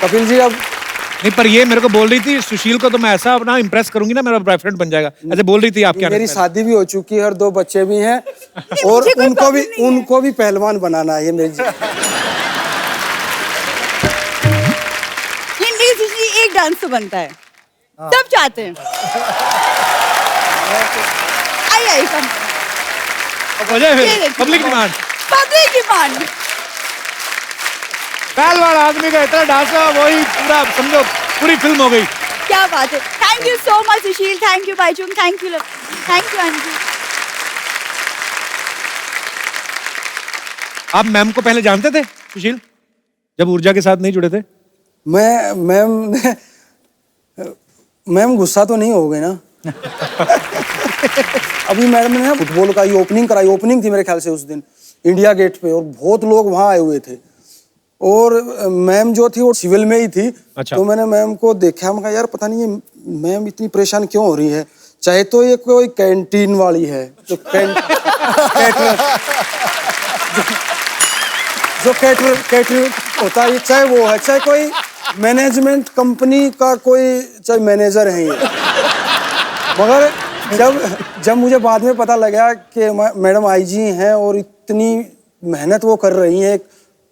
कपिल जी अब नहीं, पर ये मेरे को बोल रही थी सुशील को तो मैं ऐसा अपना इम्प्रेस करूंगी ना, मेरा बॉयफ्रेंड बन जाएगा, ऐसे बोल रही थी आपके। मेरी शादी भी हो चुकी है और 2 बच्चे भी हैं, और उनको भी पहलवान बनाना है, ये मेरी एक डांस तो बनता है, सब चाहते हैं। आई पब्लिक डिमांड। पहलवान आदमी का इतना डांस है, वही पूरा समझो पूरी फिल्म हो गई। क्या बात है। Thank you so much Sushil, thank you Bhaichung, thank you Anju. आप मैम को पहले जानते थे सुशील, जब ऊर्जा के साथ नहीं जुड़े थे? मैम गुस्सा तो नहीं हो गए ना? अभी मैडम ने फुटबॉल का ये ओपनिंग कराई, ओपनिंग थी मेरे ख्याल से उस दिन इंडिया गेट पे, और बहुत लोग वहां आए हुए थे, और मैम जो थी वो सिविल में ही थी। अच्छा। तो मैंने मैम को देखा, मैं कहा यार पता नहीं ये मैम इतनी परेशान क्यों हो रही है, चाहे तो ये कोई कैंटीन वाली है जो कैटर होता है, चाहे वो है, चाहे कोई मैनेजमेंट कंपनी का कोई चाहे मैनेजर है ये। मगर जब मुझे बाद में पता लगा कि मैडम आईजी हैं और इतनी मेहनत वो कर रही हैं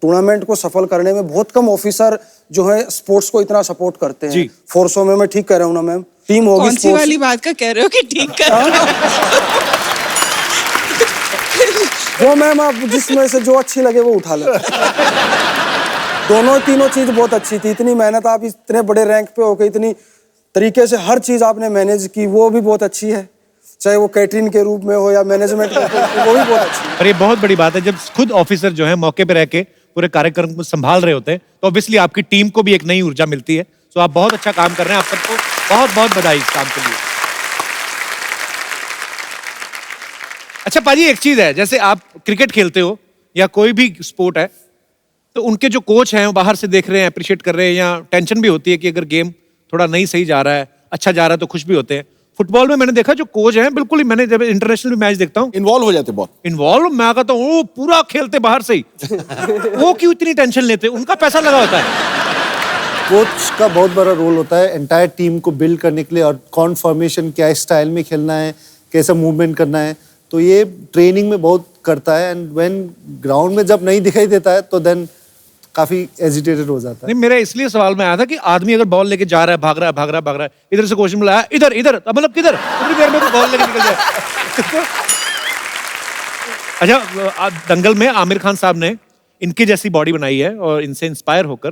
टूर्नामेंट को सफल करने में, बहुत कम ऑफिसर जो है स्पोर्ट्स को इतना सपोर्ट करते हैं फोर्सों में। मैं ठीक कह रहा हूँ ना मैम? टीम होगी कौन सी वाली बात का कह रहे हो कि ठीक कर रहे हो? जो मैम आप जिसमें से जो अच्छी लगे वो उठा लो। तीनों चीज बहुत अच्छी थी, इतनी मेहनत, आप इतने बड़े रैंक पे होकर इतनी तरीके से हर चीज आपने मैनेज की, वो भी बहुत अच्छी है, चाहे वो कैटरिंग के रूप में हो या मैनेजमेंट के रूप में, वो भी बहुत अच्छी है। और ये बहुत बड़ी बात है, जब खुद ऑफिसर जो है मौके पे रह के पूरे कार्यक्रम को संभाल रहे होते हैं, तो ऑब्वियसली आपकी टीम को भी एक नई ऊर्जा मिलती है। तो आप बहुत अच्छा काम कर रहे हैं, आप सबको बहुत बहुत बधाई इस काम के लिए। अच्छा पाजी, एक चीज है, जैसे आप क्रिकेट खेलते हो या कोई भी स्पोर्ट है, तो उनके जो कोच हैं वो बाहर से देख रहे हैं, अप्रिशिएट कर रहे हैं, या टेंशन भी होती है कि अगर गेम थोड़ा नहीं सही जा रहा है, अच्छा जा रहा है, तो खुश भी होते हैं। फुटबॉल में मैंने देखा जो कोच हैं बिल्कुल ही, मैंने जब इंटरनेशनल मैच देखता हूँ इन्वॉल्व हो जाते, बहुत इन्वॉल्व, मैं कहता हूँ वो पूरा खेलते बाहर से ही। वो क्यों इतनी टेंशन लेते, उनका पैसा लगा होता है। कोच का बहुत बड़ा रोल होता है एंटायर टीम को बिल्ड करने के लिए, और कौन फॉर्मेशन क्या स्टाइल में खेलना है, कैसा मूवमेंट करना है, तो ये ट्रेनिंग में बहुत करता है। एंड व्हेन ग्राउंड में जब नहीं दिखाई देता है तो देन काफी एजिटेटेड हो जाता है। नहीं, मेरा इसलिए सवाल में आया था कि आदमी अगर बॉल लेके जा रहा है, भाग रहा है, इधर से क्वेश्चन मिला इधर मतलब किधर, उतनी देर में तो बॉल लेके निकल जाए। अच्छा, दंगल में आमिर खान साहब ने इनकी जैसी बॉडी बनाई है और इनसे इंस्पायर होकर,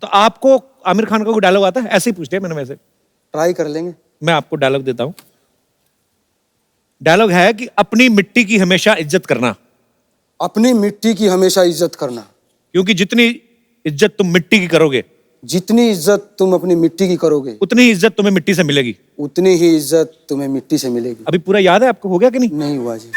तो आपको आमिर खान का कोई डायलॉग आता है? ऐसे ही पूछते हैं मैंने, वैसे ट्राई कर लेंगे। मैं आपको डायलॉग देता हूँ। डायलॉग है कि अपनी मिट्टी की हमेशा इज्जत करना। अपनी मिट्टी की हमेशा इज्जत करना, क्योंकि जितनी इज्जत तुम मिट्टी की करोगे, जितनी इज्जत तुम अपनी मिट्टी की करोगे, उतनी ही इज्जत तुम्हें मिट्टी से मिलेगी। उतनी ही इज्जत तुम्हें मिट्टी से मिलेगी। अभी पूरा याद है आपको, हो गया कि नहीं? नहीं हुआ जी।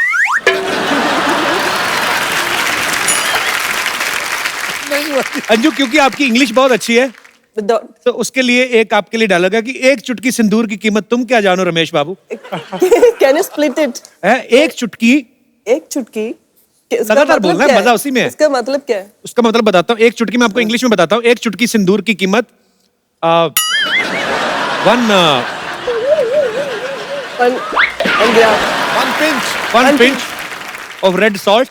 अंजू, क्योंकि आपकी इंग्लिश बहुत अच्छी है, तो उसके लिए एक आपके लिए डायलॉग है कि एक चुटकी सिंदूर की कीमत तुम क्या जानो Ramesh Babu. Can you split it? एक चुटकी लगातार बोलना है, मजा उसी में है। इसका मतलब क्या है? उसका मतलब बताता हूँ, एक चुटकी में आपको इंग्लिश में बताता हूँ। एक चुटकी सिंदूर की कीमत one pinch of red salt.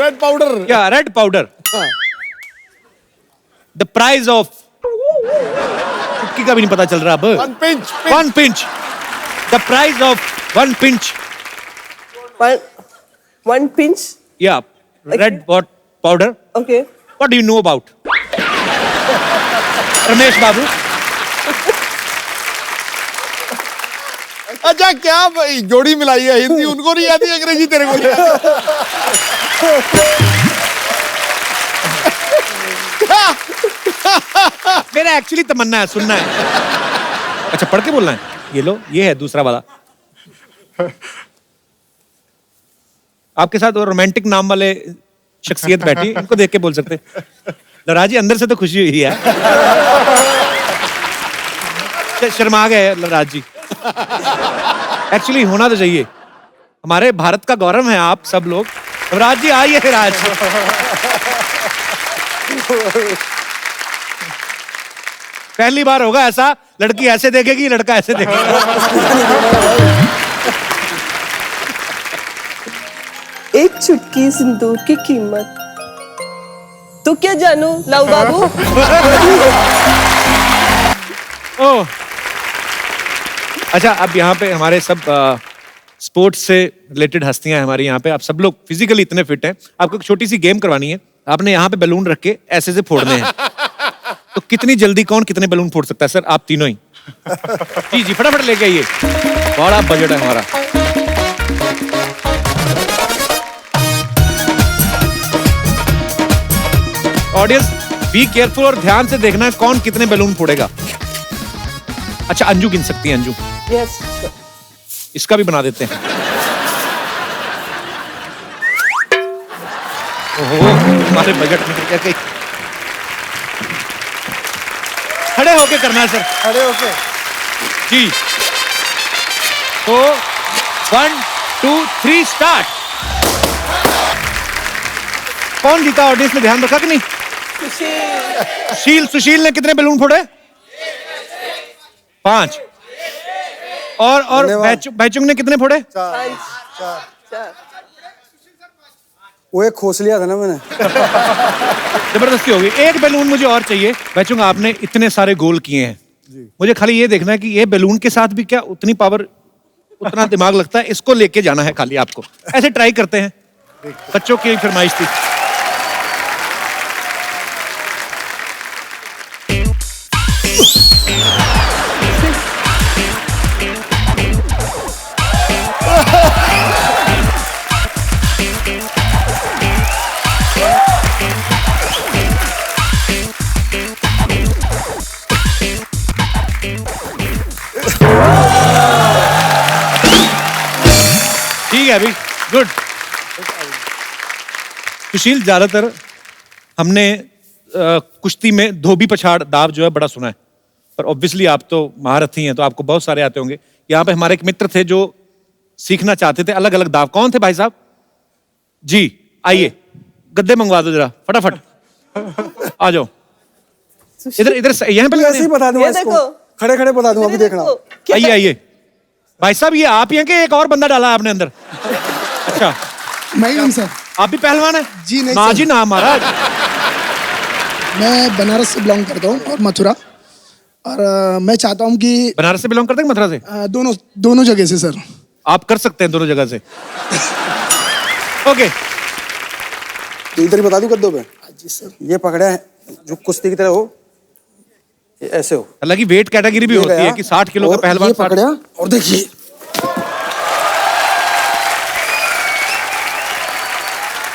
Red powder, या red powder. The price of, चुटकी का भी नहीं पता चल रहा अब। One pinch. The price of one pinch. One pinch? Yeah, red powder. Okay. What do you know about? Ramesh Babu. अच्छा, क्या जोड़ी मिलाई है? हिंदी उनको नहीं आती, अंग्रेजी तेरे को? मेरा एक्चुअली तमन्ना है, सुनना है। अच्छा, पढ़ के बोलना है। ये लो, ये है दूसरा वाला। आपके साथ रोमांटिक नाम वाले शख्सियत बैठी, इनको देख के बोल सकते लड़ा जी, अंदर से तो खुशी हुई है। शर्मा गए लड़राज जी। एक्चुअली होना तो चाहिए, हमारे भारत का गौरव है आप सब लोग। राज जी आइए। राज पहली बार होगा ऐसा, लड़की ऐसे देखेगी, लड़का ऐसे देखेगा। एक चुटकी सिंदूर की कीमत तो क्या जानू लाऊ बाबू। ओह अच्छा, अब यहाँ पे हमारे सब स्पोर्ट्स से रिलेटेड हस्तियां हैं हमारी यहाँ पे। आप सब लोग फिजिकली इतने फिट हैं, आपको एक छोटी सी गेम करवानी है। आपने यहाँ पे बैलून रख के ऐसे से फोड़ने हैं। तो कितनी जल्दी कौन कितने बैलून फोड़ सकता है? सर आप तीनों ही। जी जी फटाफट लेके आइए, बड़ा बजट है हमारा। ऑडियंस बी केयरफुल और ध्यान से देखना है कौन कितने बैलून फोड़ेगा। अच्छा अंजू गिन सकती है, अंजू। यस इसका भी बना देते हैं। ओहो हमारे बजट में क्या कहीं। खड़े होके करना है सर, खड़े होके जी। तो 1 2 3 स्टार्ट। कौन जीता? ऑडियंस ने ध्यान रखा कि नहीं? सुशील ने कितने बैलून फोड़े? 5। और बैचुंग ने कितने फोड़े? 4। वो एक खोस लिया था ना मैंने। जबरदस्ती होगी। एक बैलून मुझे और चाहिए। बैचुंग आपने इतने सारे गोल किए हैं, मुझे खाली ये देखना है कि ये बैलून के साथ भी क्या उतनी पावर, उतना दिमाग लगता है? इसको लेके जाना है खाली आपको। ऐसे ट्राई करते हैं, बच्चों की फरमाइश थी। ठीक है अभी, गुड। सुशील, ज्यादातर हमने कुश्ती में धोबी पछाड़ दाव जो है बड़ा सुना है, पर ऑब्वियसली आप तो महारथी हैं तो आपको बहुत सारे आते होंगे। यहाँ पे हमारे एक मित्र थे जो सीखना चाहते थे अलग अलग दाव। कौन थे भाई साहब? जी आइए, गद्दे मंगवा दो जरा फटाफट। आ जाओ इधर यहाँ पे ऐसे ही बता दूंगा इसको, खड़े खड़े बता दूंगा, अभी देखना। आइए आइए भाई साहब, ये आप ही हैं कि एक और बंदा डाला है आपने अंदर? अच्छा मैं ही हूँ सर। आप भी पहलवान हैं? जी नहीं ना सर। जी ना महाराज। मैं बनारस से बिलोंग करता हूँ और मथुरा, और मैं चाहता हूँ कि बनारस से बिलोंग करते हैं मथुरा से? दोनों जगह से सर। आप कर सकते हैं दोनों जगह से। ओके तो इधर ही बता दूं कद्दों पे। जी सर। ये पकड़ा है जो कुश्ती की तरह हो, ये ऐसे हो। हालांकि वेट कैटेगरी भी होती है कि 60 किलो का पहलवान। ये पकड़ा और देखिए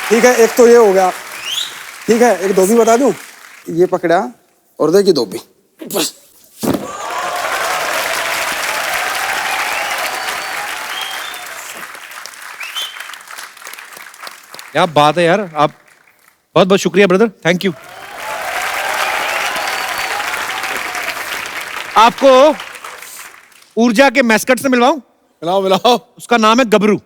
ठीक है, एक तो ये हो गया। ठीक है, एक धोबी बता दूं। ये पकड़ा और देखिए धोबी। बस क्या बात है यार, आप बहुत बहुत शुक्रिया ब्रदर, थैंक यू। आपको ऊर्जा के मैस्कट से मिलवाऊं? मिलाओ। उसका नाम है गबरू।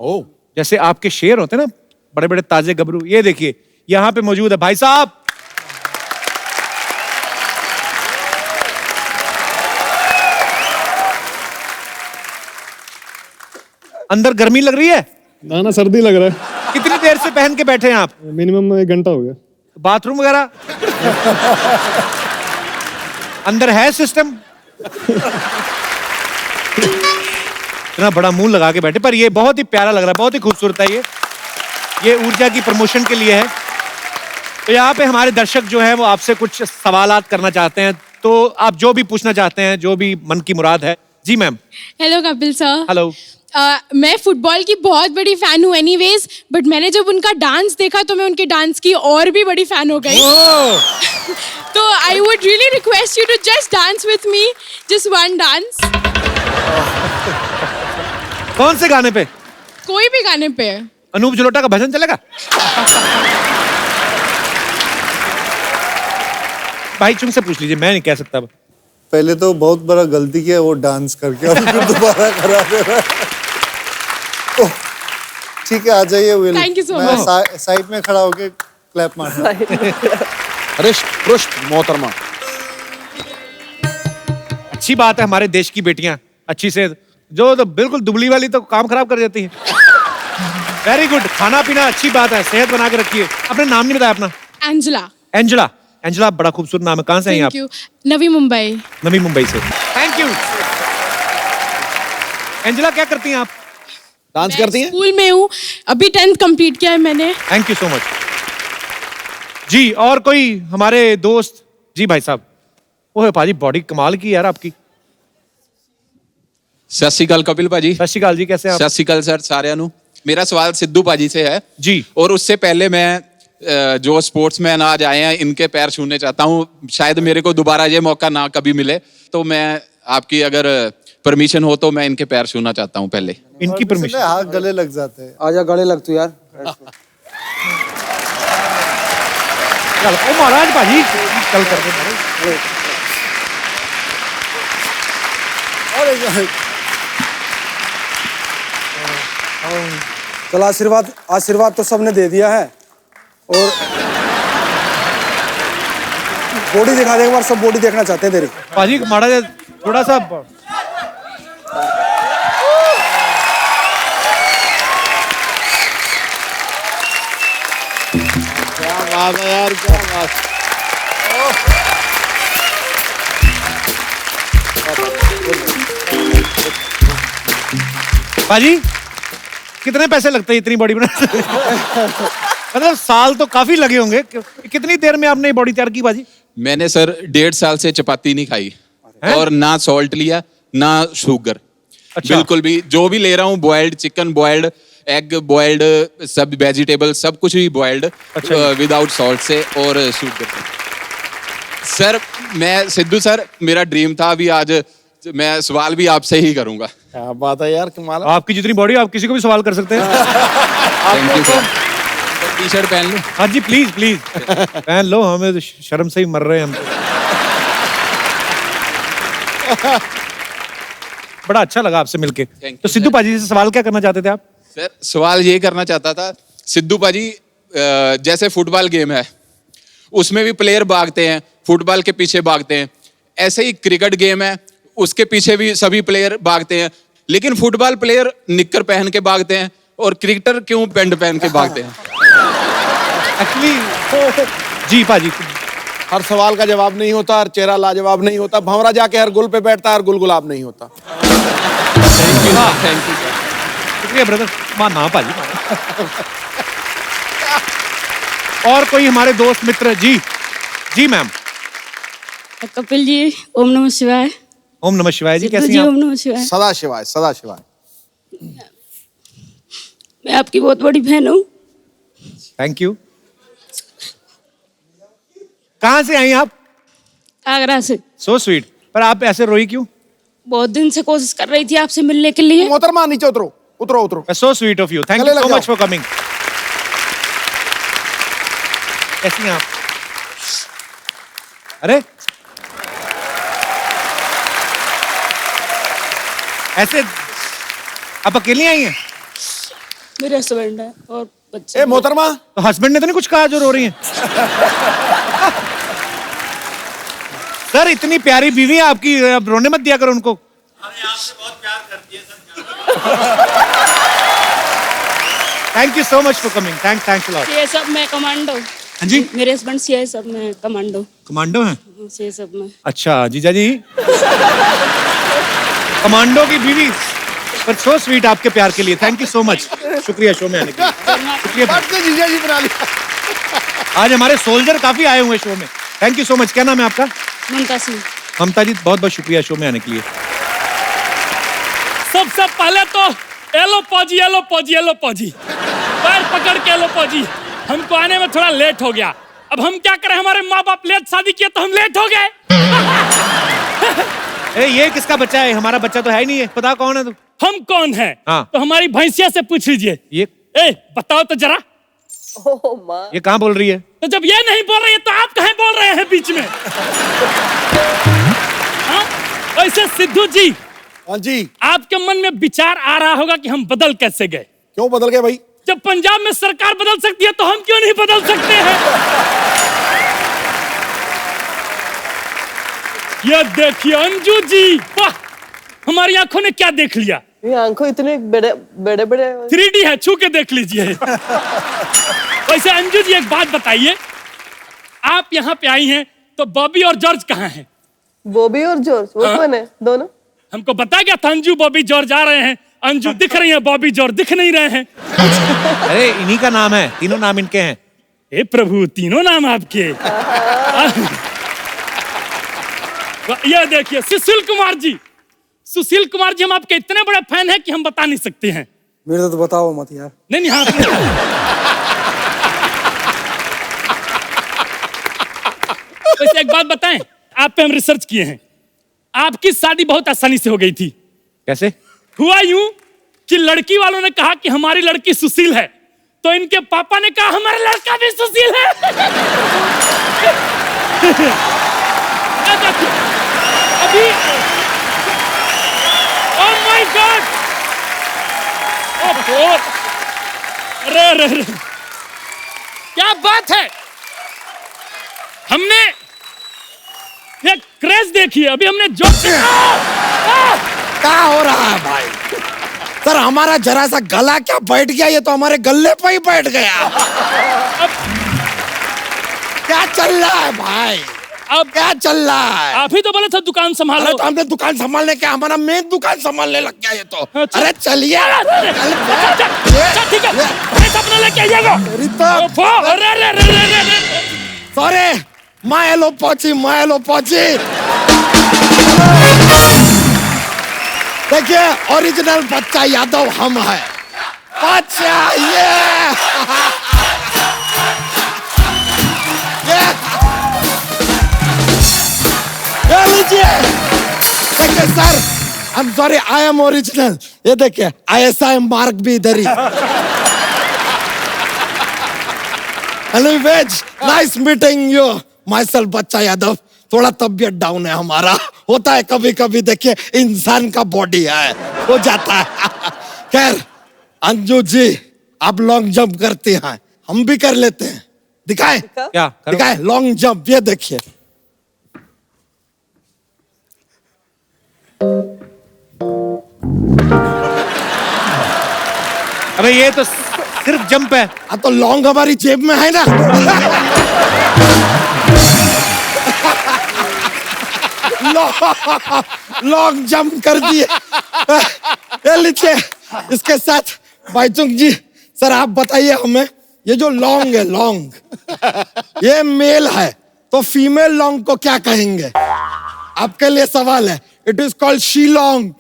ओ जैसे आपके शेर होते हैं ना, बड़े बड़े ताजे गबरू, ये देखिए यहां पे मौजूद है भाई साहब। अंदर गर्मी लग रही है? ना सर्दी लग रहा है। कितनी देर से पहन के बैठे हैं आप? मिनिमम 1 घंटा हो गया। बाथरूम वगैरह अंदर है सिस्टम? इतना बड़ा मुंह लगा के बैठे, पर ये बहुत ही प्यारा लग रहा है, बहुत ही खूबसूरत है। ये ऊर्जा की प्रमोशन के लिए है। तो यहाँ पे हमारे दर्शक जो हैं वो आपसे कुछ सवालात करना चाहते हैं, तो आप जो भी पूछना चाहते हैं, जो भी मन की मुराद है। जी ma'am. Hello Kapil sir. Hello. मैं फुटबॉल की बहुत बड़ी फैन हूँ एनीवेज, बट मैंने जब उनका डांस देखा तो मैं उनके डांस की और भी बड़ी फैन हो गई। तो I would really request you to just dance with me, just one dance. कौन से गाने पे? कोई भी गाने पे। अनूप जलोटा का भजन चलेगा? भाई चुंग से पूछ लीजिए, मैं नहीं कह सकता। पहले तो बहुत बड़ा गलती किया वो डांस करके, और फिर दोबारा करा दे रहा है। तो ठीक है, आ जाइए विल। Thank you so मैं much. साइड में खड़ा होके क्लैप मारना। हृष्ट पुष्ट मोहतरमा। अच्छी बात है, हमारे देश की बेटियां अच्छी से, जो तो बिल्कुल दुबली वाली तो काम खराब कर देती है। वेरी गुड, खाना पीना अच्छी बात है, सेहत बना के रखिए। अपने नाम नहीं बताया अपना? एंजेला। एंजेला, एंजेला बड़ा खूबसूरत नाम है। कहाँ से हैं आप? Thank you. नवी मुंबई। नवी मुंबई से। Thank you. एंजेला क्या करती हैं आप? डांस करती हैं? स्कूल में हूँ, अभी 10th कंप्लीट किया है मैंने। थैंक यू सो मच जी। और कोई हमारे दोस्त? जी भाई साहब। ओह भाजी, बॉडी कमाल की यार आपकी। सत श्री अकाल कपिल भाजी। सत श्री अकाल जी, कैसे आप? सत श्री अकाल सर साਰਿਆਂ ਨੂੰ। मेरा सवाल सिद्धू भाजी से है जी। और उससे पहले मैं जो स्पोर्ट्समैन आज आए हैं इनके पैर छूने चाहता हूँ। शायद मेरे को दोबारा ये मौका ना कभी मिले, तो मैं आपकी अगर परमिशन हो तो मैं इनके पैर छूना चाहता हूँ पहले। इनकी परमिशन? हाथ गले लग जाते हैं। आजा गले लग तू यार। ओ महाराज भाजी, कल कर दे। चल आशीर्वाद, आशीर्वाद तो सबने दे दिया है, और बॉडी दिखा दे एक बार, सब बॉडी देखना चाहते हैं तेरी। भाजी माड़ा थोड़ा सा। क्या बात है यार, क्या बात। भाजी कितने पैसे लगते हैं इतनी बॉडी बनाने? मतलब साल तो काफी लगे होंगे। कितनी देर में आपने बॉडी तैयार की भाजी? मैंने सर 1.5 साल से चपाती नहीं खाई और ना सॉल्ट लिया ना शुगर। अच्छा। बिल्कुल भी, जो भी ले रहा हूँ boiled chicken, boiled egg, boiled सब वेजिटेबल, सब कुछ भी बॉइल्ड विदाउट सॉल्ट से और शुगर। सर मैं सिद्धू सर, मेरा ड्रीम था, अभी आज मैं सवाल भी आपसे ही करूंगा। क्या बात है यार, कमाल। आपकी जितनी बॉडी, आप किसी को भी सवाल कर सकते हैं। Thank you sir. T shirt पहन लूं? हाँ जी प्लीज प्लीज पहन लो, हमें तो शर्म से ही मर रहे हैं हम तो। बड़ा अच्छा लगा आपसे मिलके। तो सिद्धू पाजी से सवाल क्या करना चाहते थे आप? सर सवाल ये करना चाहता था, सिद्धू पाजी जैसे फुटबॉल गेम है उसमें भी प्लेयर भागते हैं, फुटबॉल के पीछे भागते हैं, ऐसे ही क्रिकेट गेम है उसके पीछे भी सभी प्लेयर भागते हैं, लेकिन फुटबॉल प्लेयर निक्कर पहन के भागते हैं और क्रिकेटर क्यों पैंट पहन के भागते हैं? एक्चुअली जी पाजी, हर सवाल का जवाब नहीं होता, हर चेहरा लाजवाब नहीं होता, भंवरा जाके हर गुल पे बैठता है, हर गुल गुलाब नहीं होता। थैंक यू शुक्रिया ब्रदर। ना पाजी और कोई हमारे दोस्त मित्र? जी जी मैम। कपिल जी, ओम नमः शिवाय। ओम नमः शिवाय जी, कैसी जी, हैं ओम आप? नमः शिवाय। सदा शिवाय, सदा शिवाय। मैं आपकी बहुत बड़ी फैन हूँ। Thank you. कहाँ से आई आप? आगरा से। So sweet. पर आप ऐसे रोई क्यों? बहुत दिन से कोशिश कर रही थी आपसे मिलने के लिए। मोहतरमा नीचे उतरो, उतरो उतरो। So sweet of you, thank गले यू लग सो जाओ। Much for coming. कैसी हैं आप? अरे ऐसे आप अकेली आई हैं? मेरे हस्बैंड है और बच्चे। ए मोहतरमा, तो हस्बैंड ने तो नहीं कुछ कहा जो रो रही हैं? सर इतनी प्यारी बीवी है आपकी, अब रोने मत दिया करो उनको। Thank you so much for coming. Thanks lot. CSF में कमांडो। हाँ जी, मेरे हस्बैंड सीएसएफ में कमांडो। कमांडो हैं? सीएसएफ में। अच्छा जीजा जी, कमांडो की बीवी। पर सो स्वीट आपके प्यार के लिए, थैंक यू सो मच। शुक्रिया शो में आने के लिए। शुक्रिया। जीजा जी बना लिया। आज हमारे सोल्जर काफी आए हुए शो में। Thank you so much. क्या नाम है आपका? ममता सिंह। ममता जी, बहुत बहुत शुक्रिया शो में आने के लिए। सबसे पहले तो एलो पौजी एलो पौजी एलो पौजी, पैर पकड़ के एलो पौजी। हमको आने में थोड़ा लेट हो गया, अब हम क्या करें, हमारे माँ बाप लेट शादी किए तो हम लेट हो गए। ए, ये किसका बच्चा है? हमारा बच्चा तो है ही नहीं है। पता कौन है तू? हम कौन है? हाँ। तो हमारी भैंसिया से पूछ लीजिए। ये ए बताओ तो जरा। Oh माँ। ये कहाँ बोल रही है? तो जब ये नहीं बोल रही है तो आप कहाँ बोल रहे हैं बीच में? हाँ? वैसे सिद्धू जी। हाँ जी। आपके मन में विचार आ रहा होगा कि हम बदल कैसे गए? क्यों बदल गए भाई? जब पंजाब में सरकार बदल सकती है तो हम क्यों नहीं बदल सकते हैं? ये देखिए अंजू जी, वाह, हमारी आंखों ने क्या देख लिया? ये आंखों इतने बड़े बड़े बड़े 3D है, छू के देख लीजिए। वैसे अंजू जी एक बात बताइए, आप यहाँ पे आई हैं तो बॉबी और जॉर्ज कहाँ हैं? बॉबी और जॉर्ज वो कौन है? दोनों हमको बता गया था अंजू बॉबी जॉर्ज आ रहे हैं। अंजू दिख रही है, बॉबी जॉर्ज दिख नहीं रहे हैं। अरे इन्हीं का नाम है, तीनों नाम इनके हैं। हे प्रभु, तीनों नाम आपके। ये देखिए सुशील कुमार जी, सुशील कुमार जी हम आपके इतने बड़े फैन हैं कि हम बता नहीं सकते हैं। मेरे तो बताओ मत यार। नहीं हाँ। वैसे एक बात बताएं, आप पे हम रिसर्च किए हैं, आपकी शादी बहुत आसानी से हो गई थी। कैसे हुआ? यूं कि लड़की वालों ने कहा कि हमारी लड़की सुशील है, तो इनके पापा ने कहा हमारा लड़का भी सुशील है। अभी ओह माय गॉड, अरे क्या बात है, हमने ये क्रेज देखी, अभी हमने जो क्या हो रहा है भाई? सर हमारा जरा सा गला क्या बैठ गया, ये तो हमारे गले पे ही बैठ गया। क्या चल रहा है भाई? अब क्या चल रहा है? आप ही तो बोले थे दुकान संभालो। अरे तो हमने दुकान संभालने क्या, हमारा मेन दुकान संभालने लग गया ये तो। अरे चलिए ठीक है, अपना लेके आइएगा। सॉरी, मैं पहुंची। देखिए ओरिजिनल बच्चा यादव हम है। बच्चा ये लीजिए। देखिए sir, I am sorry, I am original. ये देखिए ISI मार्क भी इधर ही। हेलो वेज, nice meeting you. Myself Bachcha Yadav. थोड़ा तबियत डाउन है हमारा, होता है कभी कभी, देखिए इंसान का बॉडी है, हो जाता है। खैर अंजू जी, आप लॉन्ग जंप करती हैं, हम भी कर लेते हैं। दिखाएं? क्या दिखाएं लॉन्ग जंप, ये देखिए। अबे ये तो सिर्फ जंप है। अब तो लॉन्ग हमारी जेब में है ना। लॉन्ग जंप कर दिए। ये लीजिए, इसके साथ बाईचुंग जी, सर आप बताइए हमें, ये जो लॉन्ग है, लॉन्ग ये मेल है, तो फीमेल लॉन्ग को क्या कहेंगे? आपके लिए सवाल है। It is called Shillong.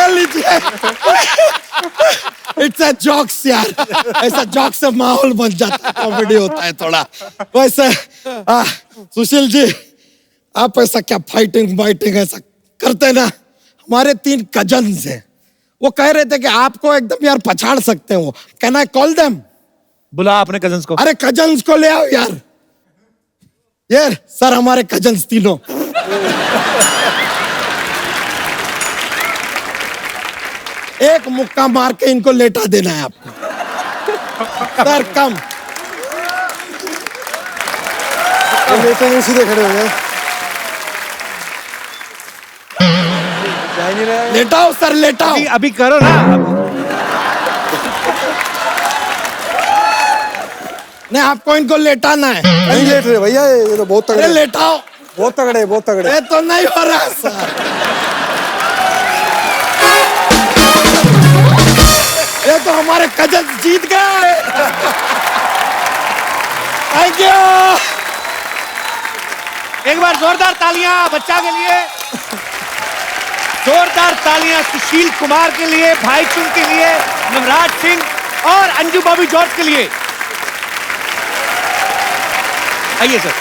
लीजिए, इट्स अ जोक्स यार, ऐसा जोक से माहौल बन जाता है, कॉमेडी होता है थोड़ा। वैसे सुशील जी, आप ऐसा क्या फाइटिंग ऐसा करते ना? हमारे 3 कजन्स हैं, वो कह रहे थे कि आपको एकदम यार पछाड़ सकते हैं वो। Can I call them? बुला अपने कजन्स को। अरे कजन्स को ले आओ यार। ये सर हमारे कजन्स तीनों। एक मुक्का मार के इनको लेटा देना है आपको। सर कम। लेटे नहीं, सीधे खड़े हो गए। लेटाओ सर, लेटाओ। अभी करो ना। नहीं, आपको इनको लेटाना है। नहीं लेट रहे भैया, ये तो बहुत तगड़े। लेटाओ। बहुत तगड़े, बहुत तगड़े। ये तो नहीं हो रहा सर। ये तो हमारे कजन जीत गए। Thank you. एक बार जोरदार तालियां बच्चा के लिए, जोरदार तालियां सुशील कुमार के लिए, भाईचुंग के लिए, नवराज सिंह और अंजू बॉबी जॉर्ज के लिए। आइए सर।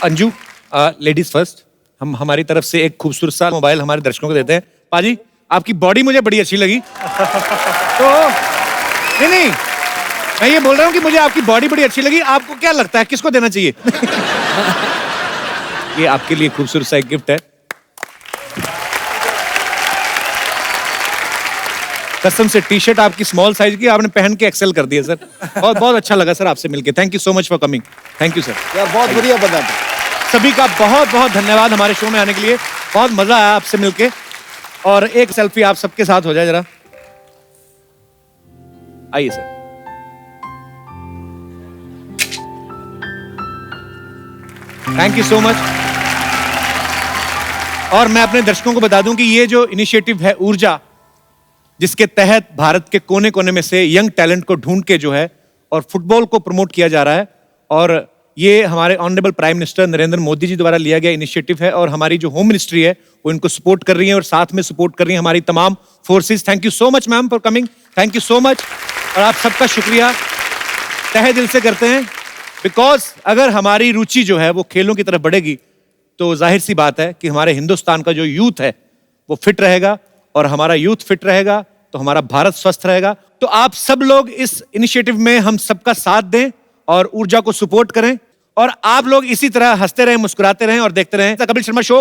अंजू, लेडीज फर्स्ट, हम हमारी तरफ से एक खूबसूरत सा मोबाइल हमारे दर्शकों को देते हैं। पाजी, आपकी बॉडी मुझे बड़ी अच्छी लगी। तो नहीं, मैं ये बोल रहा हूँ कि मुझे आपकी बॉडी बड़ी अच्छी लगी। आपको क्या लगता है किसको देना चाहिए? ये आपके लिए खूबसूरत सा एक गिफ्ट है। कसम से टी शर्ट आपकी स्मॉल साइज की, आपने पहन के एक्सेल कर दिया सर। बहुत बहुत अच्छा लगा सर आपसे मिलके। Thank you so much for coming. Thank you sir. यार बहुत बढ़िया बता। सभी का बहुत बहुत धन्यवाद हमारे शो में आने के लिए। बहुत मजा आया आपसे मिलके। और एक सेल्फी आप सबके साथ हो जाए जरा। आइए sir. Thank you so much. और मैं अपने दर्शकों को बता दूं कि ये जो इनिशिएटिव है ऊर्जा, जिसके तहत भारत के कोने कोने में से यंग टैलेंट को ढूंढ के जो है और फुटबॉल को प्रमोट किया जा रहा है, और ये हमारे honourable prime minister Narendra Modi ji द्वारा लिया गया इनिशिएटिव है, और हमारी जो होम मिनिस्ट्री है वो इनको सपोर्ट कर रही है और साथ में सपोर्ट कर रही है हमारी तमाम forces. Thank you so much ma'am for coming. Thank you so much. और आप सबका शुक्रिया तहे दिल से करते हैं, बिकॉज अगर हमारी रुचि जो है वो खेलों की तरफ बढ़ेगी तो जाहिर सी बात है कि हमारे हिंदुस्तान का जो यूथ है वो फिट रहेगा, और हमारा यूथ फिट रहेगा तो हमारा भारत स्वस्थ रहेगा। तो आप सब लोग इस इनिशिएटिव में हम सबका साथ दें और ऊर्जा को सपोर्ट करें, और आप लोग इसी तरह हंसते रहें, मुस्कुराते रहें और देखते रहें द कपिल शर्मा शो।